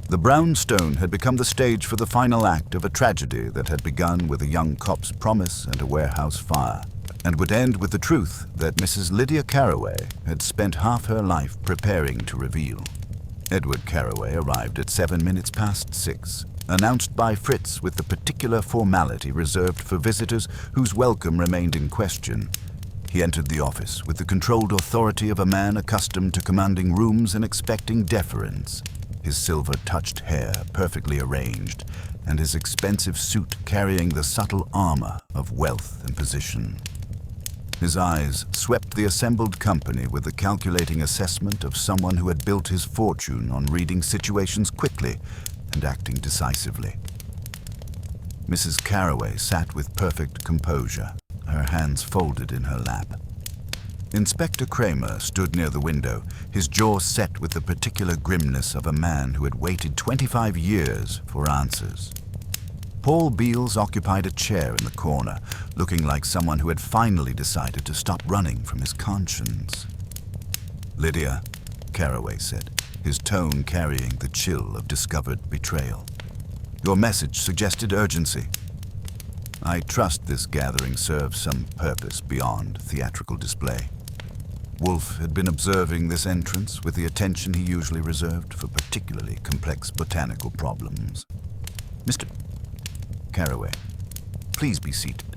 [SPEAKER 1] The brownstone had become the stage for the final act of a tragedy that had begun with a young cop's promise and a warehouse fire, and would end with the truth that Mrs. Lydia Carraway had spent half her life preparing to reveal. Edward Carraway arrived at 6:07, announced by Fritz with the particular formality reserved for visitors whose welcome remained in question. He entered the office with the controlled authority of a man accustomed to commanding rooms and expecting deference, his silver-touched hair perfectly arranged, and his expensive suit carrying the subtle armor of wealth and position. His eyes swept the assembled company with the calculating assessment of someone who had built his fortune on reading situations quickly and acting decisively. Mrs. Carraway sat with perfect composure, her hands folded in her lap. Inspector Cramer stood near the window, his jaw set with the particular grimness of a man who had waited 25 years for answers. Paul Beals occupied a chair in the corner, looking like someone who had finally decided to stop running from his conscience. "Lydia," Carraway said, his tone carrying the chill of discovered betrayal. "Your message suggested urgency. I trust this gathering serves some purpose beyond theatrical display." Wolfe had been observing this entrance with the attention he usually reserved for particularly complex botanical problems. "Mr. Carraway, please be seated.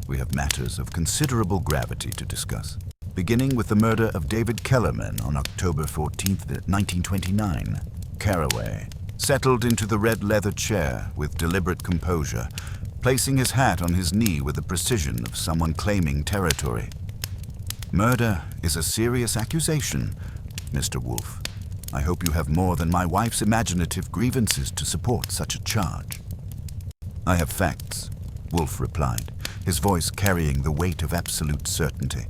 [SPEAKER 1] We have matters of considerable gravity to discuss, beginning with the murder of David Kellerman on October 14th, 1929. Carraway settled into the red leather chair with deliberate composure, placing his hat on his knee with the precision of someone claiming territory. "Murder is a serious accusation, Mr. Wolfe. I hope you have more than my wife's imaginative grievances to support such a charge." "I have facts," Wolfe replied, his voice carrying the weight of absolute certainty.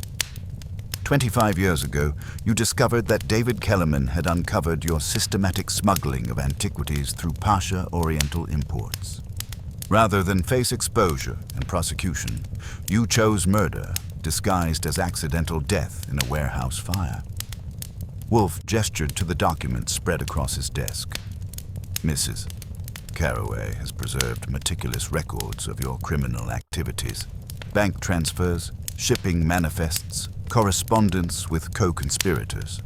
[SPEAKER 1] 25 years ago, you discovered that David Kellerman had uncovered your systematic smuggling of antiquities through Pasha Oriental imports. Rather than face exposure and prosecution, you chose murder, disguised as accidental death in a warehouse fire. Wolfe gestured to the document spread across his desk. "Mrs. Caraway has preserved meticulous records of your criminal activities. Bank transfers, shipping manifests, correspondence with co-conspirators.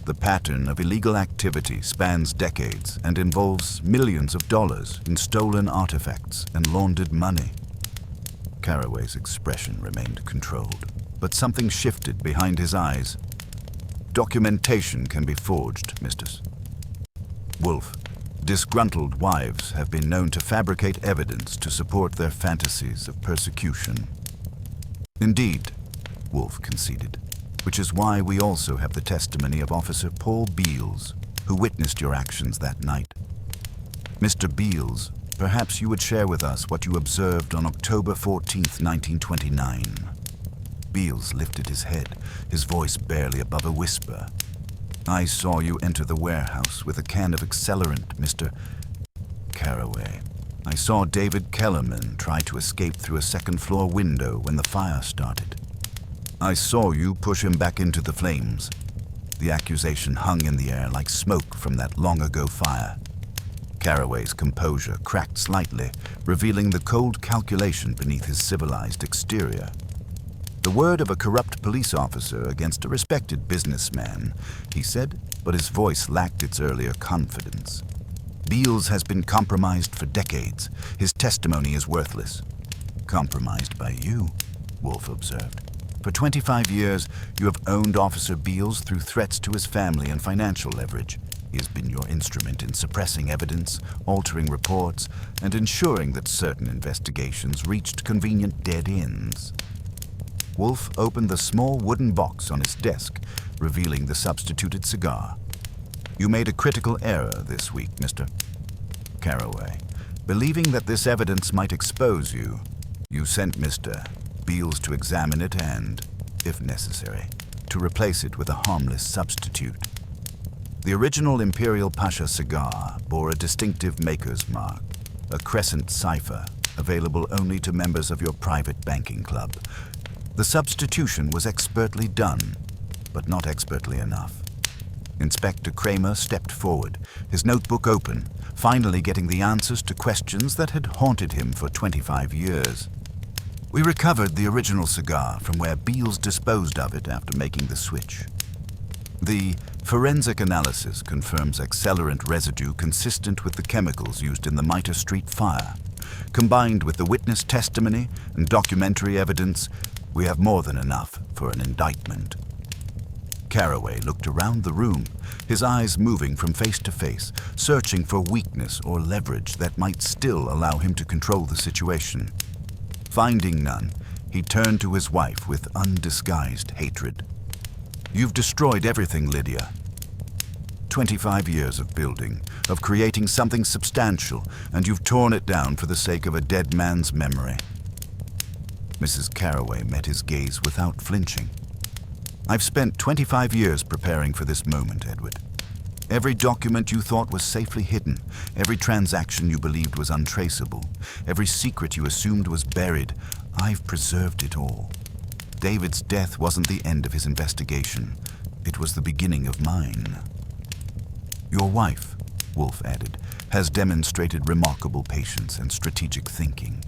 [SPEAKER 1] The pattern of illegal activity spans decades and involves millions of dollars in stolen artifacts and laundered money. Caraway's expression remained controlled, but something shifted behind his eyes. Documentation can be forged, Mistress. Wolfe, disgruntled wives have been known to fabricate evidence to support their fantasies of persecution. Indeed, Wolfe conceded, which is why we also have the testimony of Officer Paul Beals, who witnessed your actions that night. Mr. Beals, perhaps you would share with us what you observed on October 14th, 1929. Beals lifted his head, his voice barely above a whisper. I saw you enter the warehouse with a can of accelerant, Mr. Caraway. I saw David Kellerman try to escape through a second-floor window when the fire started. I saw you push him back into the flames. The accusation hung in the air like smoke from that long-ago fire. Caraway's composure cracked slightly, revealing the cold calculation beneath his civilized exterior. The word of a corrupt police officer against a respected businessman, he said, but his voice lacked its earlier confidence. Beals has been compromised for decades. His testimony is worthless. Compromised by you, Wolfe observed. For 25 years, you have owned Officer Beals through threats to his family and financial leverage. He has been your instrument in suppressing evidence, altering reports, and ensuring that certain investigations reached convenient dead ends. Wolfe opened the small wooden box on his desk, revealing the substituted cigar. You made a critical error this week, Mr. Caraway. Believing that this evidence might expose you, you sent Mr. Beals to examine it and, if necessary, to replace it with a harmless substitute. The original Imperial Pasha cigar bore a distinctive maker's mark, a crescent cipher, available only to members of your private banking club. The substitution was expertly done, but not expertly enough. Inspector Cramer stepped forward, his notebook open, finally getting the answers to questions that had haunted him for 25 years. We recovered the original cigar from where Beals disposed of it after making the switch. The forensic analysis confirms accelerant residue consistent with the chemicals used in the Mitre Street fire. Combined with the witness testimony and documentary evidence, we have more than enough for an indictment. Caraway looked around the room, his eyes moving from face to face, searching for weakness or leverage that might still allow him to control the situation. Finding none, he turned to his wife with undisguised hatred. You've destroyed everything, Lydia. 25 years of building, of creating something substantial, and you've torn it down for the sake of a dead man's memory. Mrs. Caraway met his gaze without flinching. I've spent 25 years preparing for this moment, Edward. Every document you thought was safely hidden, every transaction you believed was untraceable, every secret you assumed was buried, I've preserved it all. David's death wasn't the end of his investigation. It was the beginning of mine. Your wife, Wolfe added, has demonstrated remarkable patience and strategic thinking.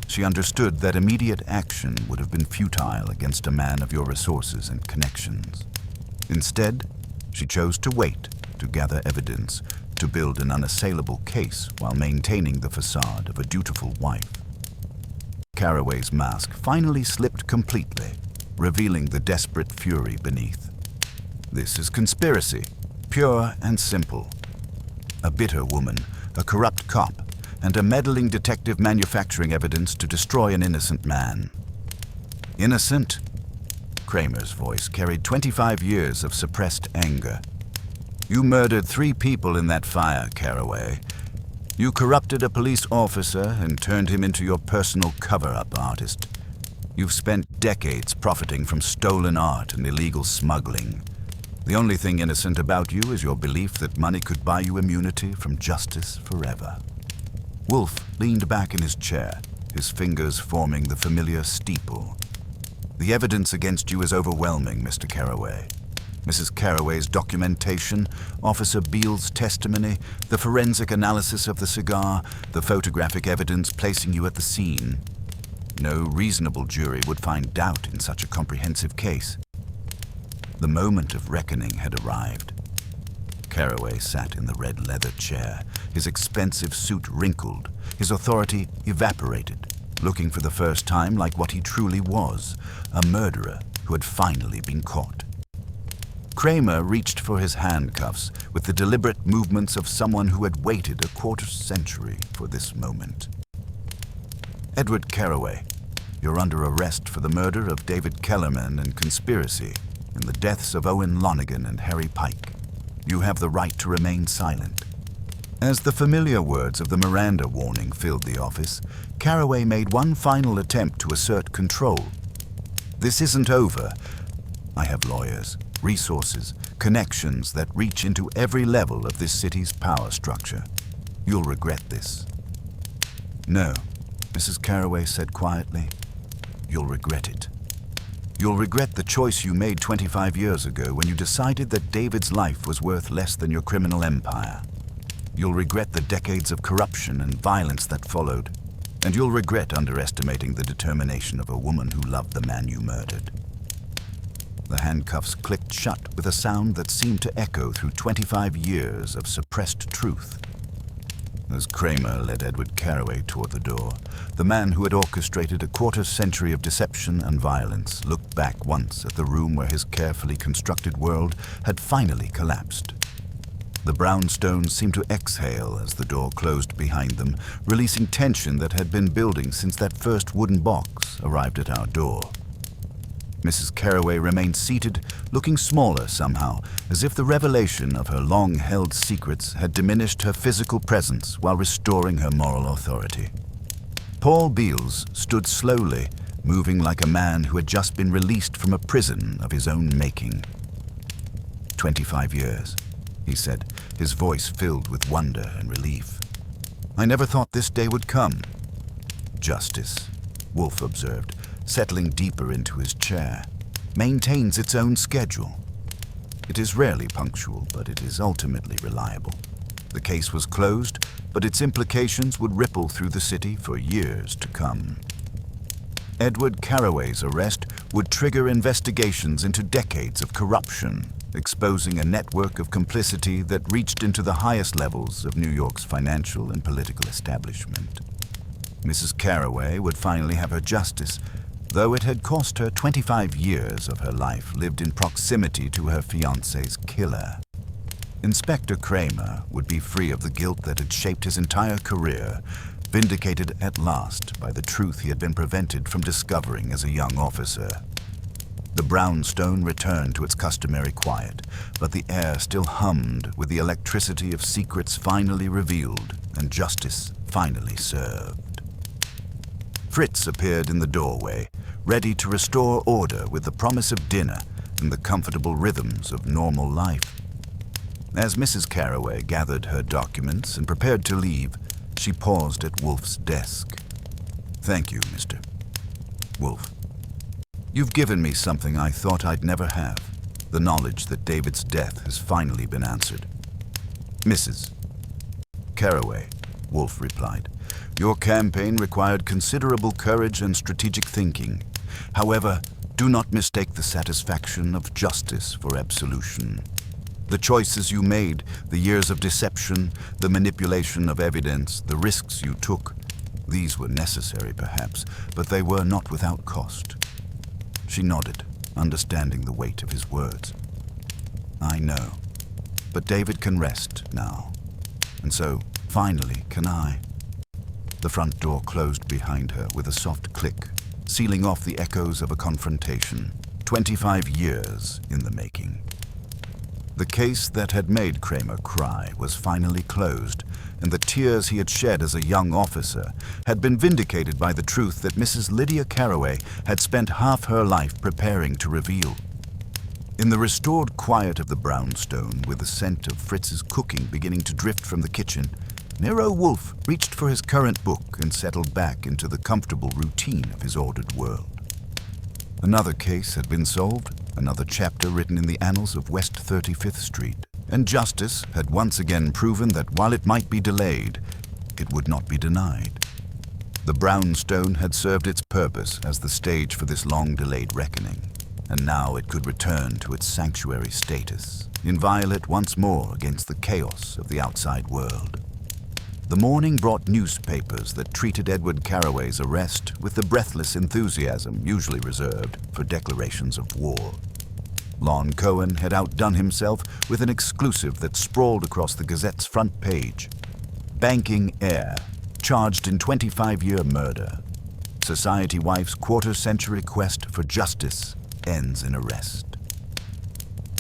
[SPEAKER 1] She understood that immediate action would have been futile against a man of your resources and connections. Instead, she chose to wait to gather evidence, to build an unassailable case while maintaining the facade of a dutiful wife. Caraway's mask finally slipped completely, revealing the desperate fury beneath. This is conspiracy, pure and simple. A bitter woman, a corrupt cop, and a meddling detective manufacturing evidence to destroy an innocent man. Innocent? Cramer's voice carried 25 years of suppressed anger. You murdered 3 people in that fire, Caraway. You corrupted a police officer and turned him into your personal cover-up artist. You've spent decades profiting from stolen art and illegal smuggling. The only thing innocent about you is your belief that money could buy you immunity from justice forever. Wolfe leaned back in his chair, his fingers forming the familiar steeple. The evidence against you is overwhelming, Mr. Caraway. Mrs. Carraway's documentation, Officer Beale's testimony, the forensic analysis of the cigar, the photographic evidence placing you at the scene. No reasonable jury would find doubt in such a comprehensive case. The moment of reckoning had arrived. Carraway sat in the red leather chair, his expensive suit wrinkled, his authority evaporated, looking for the first time like what he truly was, a murderer who had finally been caught. Cramer reached for his handcuffs with the deliberate movements of someone who had waited a quarter-century for this moment. Edward Carraway, you're under arrest for the murder of David Kellerman and conspiracy in the deaths of Owen Lonigan and Harry Pike. You have the right to remain silent. As the familiar words of the Miranda warning filled the office, Carraway made one final attempt to assert control. This isn't over. I have lawyers, resources, connections that reach into every level of this city's power structure. You'll regret this. No, Mrs. Carraway said quietly. You'll regret it. You'll regret the choice you made 25 years ago when you decided that David's life was worth less than your criminal empire. You'll regret the decades of corruption and violence that followed. And you'll regret underestimating the determination of a woman who loved the man you murdered. The handcuffs clicked shut with a sound that seemed to echo through 25 years of suppressed truth. As Cramer led Edward Carraway toward the door, the man who had orchestrated a quarter-century of deception and violence looked back once at the room where his carefully constructed world had finally collapsed. The brownstones seemed to exhale as the door closed behind them, releasing tension that had been building since that first wooden box arrived at our door. Mrs. Carraway remained seated, looking smaller somehow, as if the revelation of her long-held secrets had diminished her physical presence while restoring her moral authority. Paul Beals stood slowly, moving like a man who had just been released from a prison of his own making. 25 years, he said, his voice filled with wonder and relief. I never thought this day would come. Justice, Wolfe observed, settling deeper into his chair, maintains its own schedule. It is rarely punctual, but it is ultimately reliable. The case was closed, but its implications would ripple through the city for years to come. Edward Carraway's arrest would trigger investigations into decades of corruption, exposing a network of complicity that reached into the highest levels of New York's financial and political establishment. Mrs. Carraway would finally have her justice, though it had cost her 25 years of her life lived in proximity to her fiancé's killer. Inspector Cramer would be free of the guilt that had shaped his entire career, vindicated at last by the truth he had been prevented from discovering as a young officer. The brownstone returned to its customary quiet, but the air still hummed with the electricity of secrets finally revealed and justice finally served. Fritz appeared in the doorway, ready to restore order with the promise of dinner and the comfortable rhythms of normal life. As Mrs. Carraway gathered her documents and prepared to leave, she paused at Wolfe's desk. Thank you, Mr. Wolfe. You've given me something I thought I'd never have, the knowledge that David's death has finally been answered. Mrs. Carraway, Wolfe replied, your campaign required considerable courage and strategic thinking. However, do not mistake the satisfaction of justice for absolution. The choices you made, the years of deception, the manipulation of evidence, the risks you took, these were necessary perhaps, but they were not without cost. She nodded, understanding the weight of his words. I know, but David can rest now, and so, finally, can I. The front door closed behind her with a soft click, sealing off the echoes of a confrontation, 25 years in the making. The case that had made Cramer cry was finally closed, and the tears he had shed as a young officer had been vindicated by the truth that Mrs. Lydia Carraway had spent half her life preparing to reveal. In the restored quiet of the brownstone, with the scent of Fritz's cooking beginning to drift from the kitchen, Nero Wolfe reached for his current book and settled back into the comfortable routine of his ordered world. Another case had been solved, another chapter written in the annals of West 35th Street. And justice had once again proven that while it might be delayed, it would not be denied. The brownstone had served its purpose as the stage for this long-delayed reckoning, and now it could return to its sanctuary status, inviolate once more against the chaos of the outside world. The morning brought newspapers that treated Edward Carraway's arrest with the breathless enthusiasm usually reserved for declarations of war. Lon Cohen had outdone himself with an exclusive that sprawled across the Gazette's front page. Banking heir, charged in 25-year murder. Society wife's quarter-century quest for justice ends in arrest.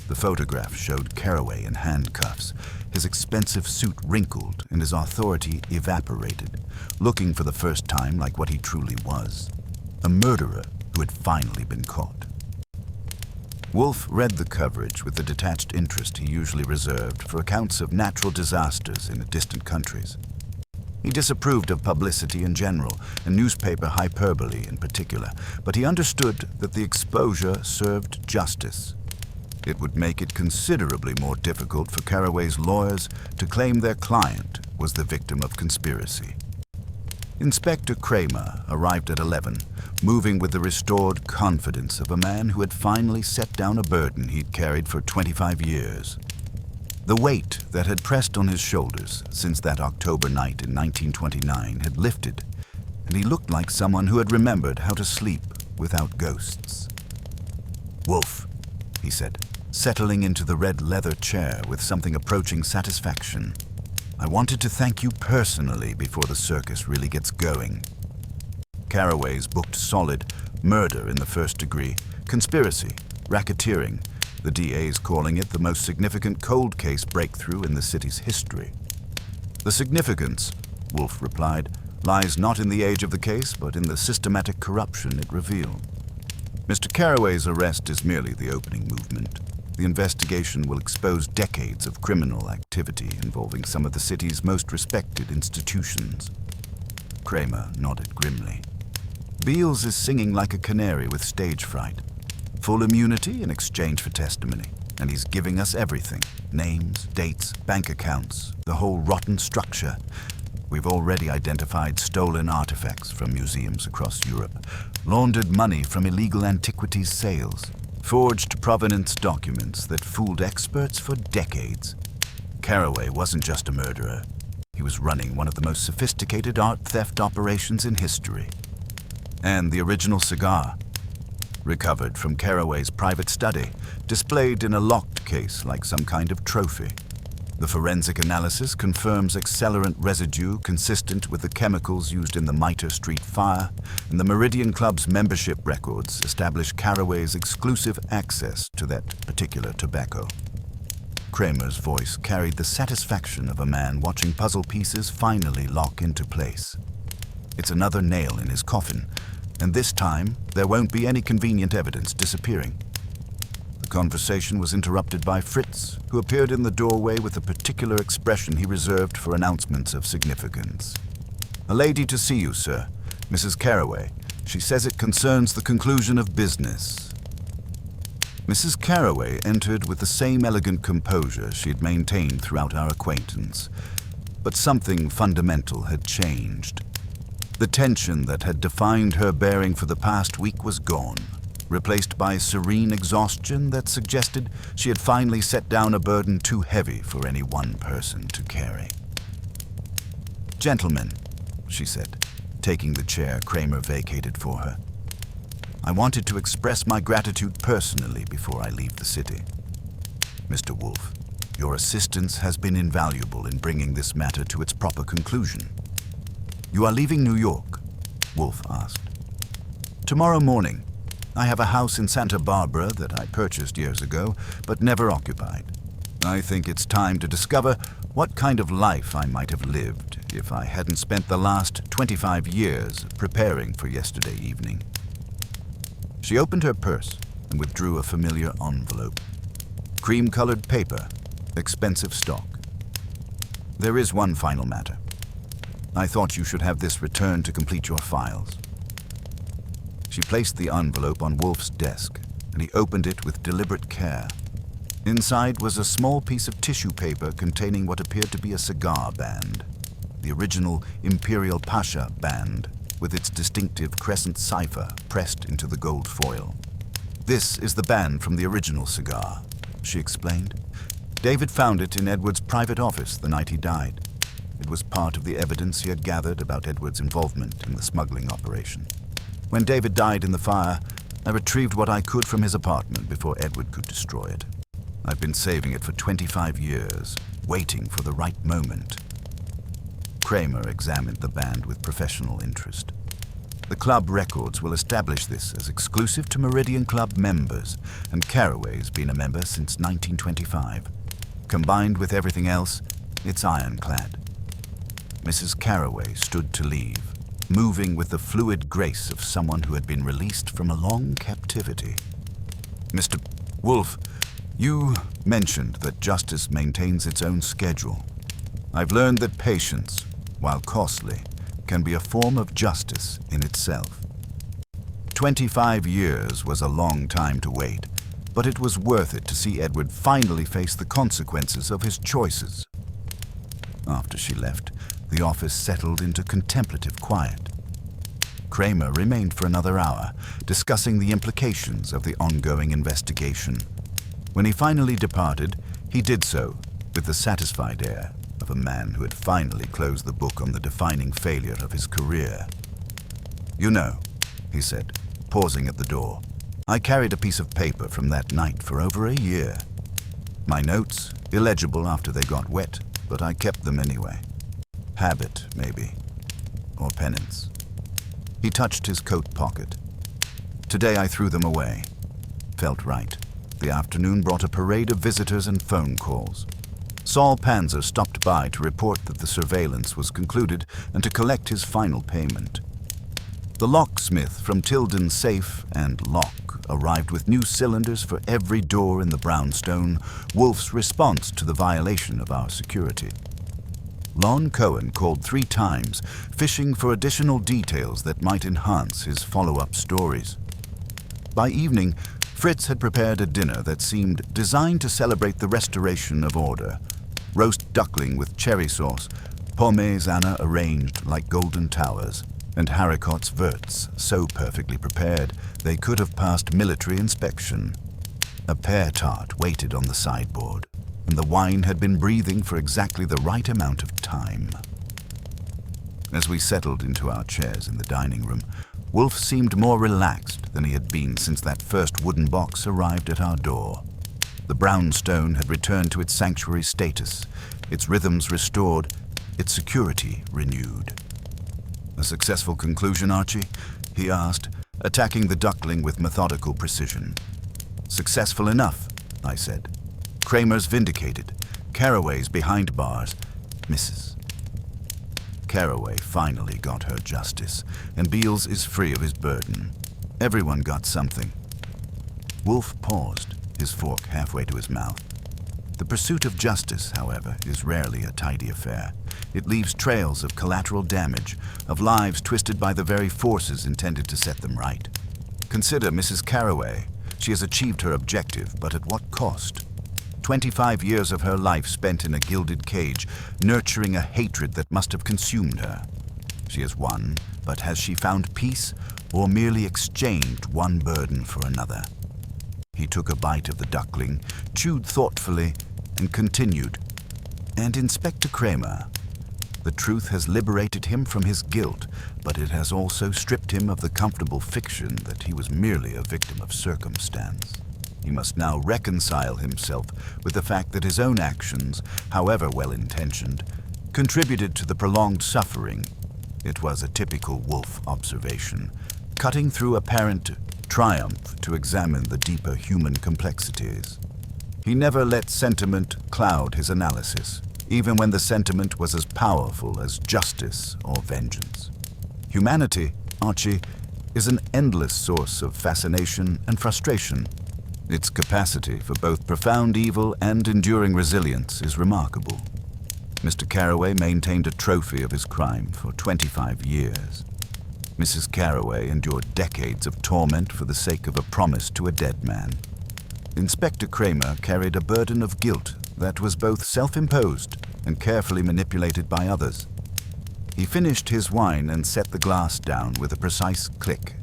[SPEAKER 1] The photograph showed Carraway in handcuffs, his expensive suit wrinkled and his authority evaporated, looking for the first time like what he truly was, a murderer who had finally been caught. Wolfe read the coverage with the detached interest he usually reserved for accounts of natural disasters in distant countries. He disapproved of publicity in general, and newspaper hyperbole in particular, but he understood that the exposure served justice. It would make it considerably more difficult for Carraway's lawyers to claim their client was the victim of conspiracy. Inspector Cramer arrived at 11, moving with the restored confidence of a man who had finally set down a burden he'd carried for 25 years. The weight that had pressed on his shoulders since that October night in 1929 had lifted, and he looked like someone who had remembered how to sleep without ghosts. "Wolfe," he said, settling into the red leather chair with something approaching satisfaction. "I wanted to thank you personally before the circus really gets going." Carraway's booked solid: murder in the first degree, conspiracy, racketeering, the DA's calling it the most significant cold case breakthrough in the city's history. "The significance," Wolfe replied, "lies not in the age of the case, but in the systematic corruption it revealed. Mr. Carraway's arrest is merely the opening movement. The investigation will expose decades of criminal activity involving some of the city's most respected institutions." Cramer nodded grimly. "Beals is singing like a canary with stage fright. Full immunity in exchange for testimony, and he's giving us everything: names, dates, bank accounts, the whole rotten structure. We've already identified stolen artifacts from museums across Europe, laundered money from illegal antiquities sales, forged provenance documents that fooled experts for decades. Carraway wasn't just a murderer. He was running one of the most sophisticated art theft operations in history. And the original cigar, recovered from Carraway's private study, displayed in a locked case like some kind of trophy. The forensic analysis confirms accelerant residue consistent with the chemicals used in the Mitre Street fire, and the Meridian Club's membership records establish Carraway's exclusive access to that particular tobacco. Cramer's voice carried the satisfaction of a man watching puzzle pieces finally lock into place. It's another nail in his coffin, and this time there won't be any convenient evidence disappearing. The conversation was interrupted by Fritz, who appeared in the doorway with a particular expression he reserved for announcements of significance. "A lady to see you, sir. Mrs. Carraway. She says it concerns the conclusion of business." Mrs. Carraway entered with the same elegant composure she had maintained throughout our acquaintance, but something fundamental had changed. The tension that had defined her bearing for the past week was gone, replaced by serene exhaustion that suggested she had finally set down a burden too heavy for any one person to carry. "Gentlemen," she said, taking the chair Cramer vacated for her, "I wanted to express my gratitude personally before I leave the city. Mr. Wolfe, your assistance has been invaluable in bringing this matter to its proper conclusion." "You are leaving New York?" Wolfe asked. "Tomorrow morning. I have a house in Santa Barbara that I purchased years ago, but never occupied. I think it's time to discover what kind of life I might have lived if I hadn't spent the last 25 years preparing for yesterday evening." She opened her purse and withdrew a familiar envelope. Cream-colored paper, expensive stock. "There is one final matter. I thought you should have this returned to complete your files." She placed the envelope on Wolfe's desk and he opened it with deliberate care. Inside was a small piece of tissue paper containing what appeared to be a cigar band, the original Imperial Pasha band, with its distinctive crescent cipher pressed into the gold foil. "This is the band from the original cigar," she explained. "David found it in Edward's private office the night he died. It was part of the evidence he had gathered about Edward's involvement in the smuggling operation. When David died in the fire, I retrieved what I could from his apartment before Edward could destroy it. I've been saving it for 25 years, waiting for the right moment." Cramer examined the band with professional interest. "The club records will establish this as exclusive to Meridian Club members, and Carraway's been a member since 1925. Combined with everything else, it's ironclad." Mrs. Carraway stood to leave, moving with the fluid grace of someone who had been released from a long captivity. "Mr. Wolfe, you mentioned that justice maintains its own schedule. I've learned that patience, while costly, can be a form of justice in itself. 25 years was a long time to wait, but it was worth it to see Edward finally face the consequences of his choices." After she left, the office settled into contemplative quiet. Cramer remained for another hour, discussing the implications of the ongoing investigation. When he finally departed, he did so with the satisfied air of a man who had finally closed the book on the defining failure of his career. "You know," he said, pausing at the door, "I carried a piece of paper from that night for over a year. My notes, illegible after they got wet, but I kept them anyway. Habit, maybe, or penance." He touched his coat pocket. "Today I threw them away. Felt right. The afternoon brought a parade of visitors and phone calls. Saul Panzer stopped by to report that the surveillance was concluded and to collect his final payment. The locksmith from Tilden's Safe and Lock arrived with new cylinders for every door in the brownstone, Wolfe's response to the violation of our security. Lon Cohen called 3 times, fishing for additional details that might enhance his follow-up stories. By evening, Fritz had prepared a dinner that seemed designed to celebrate the restoration of order. Roast duckling with cherry sauce, pommes Anna arranged like golden towers, and haricots verts so perfectly prepared they could have passed military inspection. A pear tart waited on the sideboard, and the wine had been breathing for exactly the right amount of time. As we settled into our chairs in the dining room, Wolfe seemed more relaxed than he had been since that first wooden box arrived at our door. The brownstone had returned to its sanctuary status, its rhythms restored, its security renewed. "A successful conclusion, Archie?" he asked, attacking the duckling with methodical precision. "Successful enough," I said. "Cramer's vindicated. Carraway's behind bars. Mrs. Carraway finally got her justice, and Beals is free of his burden. Everyone got something." Wolfe paused, his fork halfway to his mouth. The pursuit of justice, however, is rarely a tidy affair. It leaves trails of collateral damage, of lives twisted by the very forces intended to set them right. Consider Mrs. Carraway. She has achieved her objective, but at what cost? 25 years of her life spent in a gilded cage, nurturing a hatred that must have consumed her. She has won, but has she found peace, or merely exchanged one burden for another? He took a bite of the duckling, chewed thoughtfully, and continued. "And Inspector Cramer, the truth has liberated him from his guilt, but it has also stripped him of the comfortable fiction that he was merely a victim of circumstance. He must now reconcile himself with the fact that his own actions, however well-intentioned, contributed to the prolonged suffering." It was a typical Wolfe observation, cutting through apparent triumph to examine the deeper human complexities. He never let sentiment cloud his analysis, even when the sentiment was as powerful as justice or vengeance. Humanity, Archie, is an endless source of fascination and frustration. Its capacity for both profound evil and enduring resilience is remarkable. Mr. Carraway maintained a trophy of his crime for 25 years. Mrs. Carroway endured decades of torment for the sake of a promise to a dead man. Inspector Cramer carried a burden of guilt that was both self-imposed and carefully manipulated by others. He finished his wine and set the glass down with a precise click.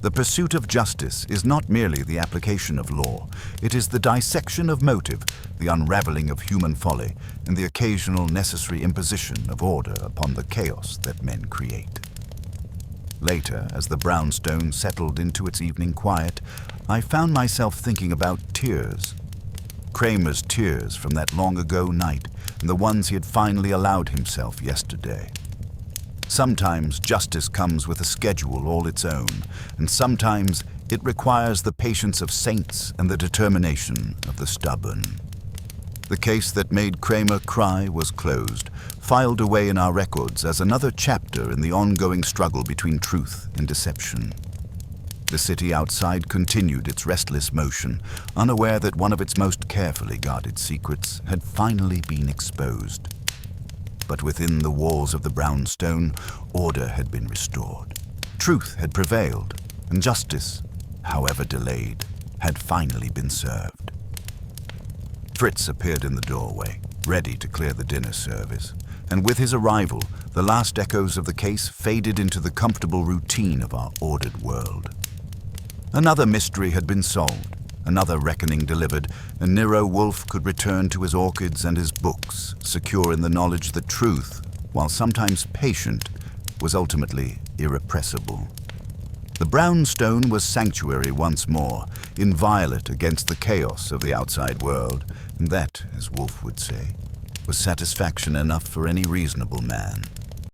[SPEAKER 1] The pursuit of justice is not merely the application of law. It is the dissection of motive, the unraveling of human folly, and the occasional necessary imposition of order upon the chaos that men create. Later, as the brownstone settled into its evening quiet, I found myself thinking about tears. Cramer's tears from that long-ago night, and the ones he had finally allowed himself yesterday. Sometimes justice comes with a schedule all its own, and sometimes it requires the patience of saints and the determination of the stubborn. The case that made Cramer cry was closed, filed away in our records as another chapter in the ongoing struggle between truth and deception. The city outside continued its restless motion, unaware that one of its most carefully guarded secrets had finally been exposed. But within the walls of the brownstone, order had been restored. Truth had prevailed, and justice, however delayed, had finally been served. Fritz appeared in the doorway, ready to clear the dinner service, and with his arrival, the last echoes of the case faded into the comfortable routine of our ordered world. Another mystery had been solved, another reckoning delivered, and Nero Wolfe could return to his orchids and his books, secure in the knowledge that truth, while sometimes patient, was ultimately irrepressible. The brownstone was sanctuary once more, inviolate against the chaos of the outside world, and that, as Wolfe would say, was satisfaction enough for any reasonable man.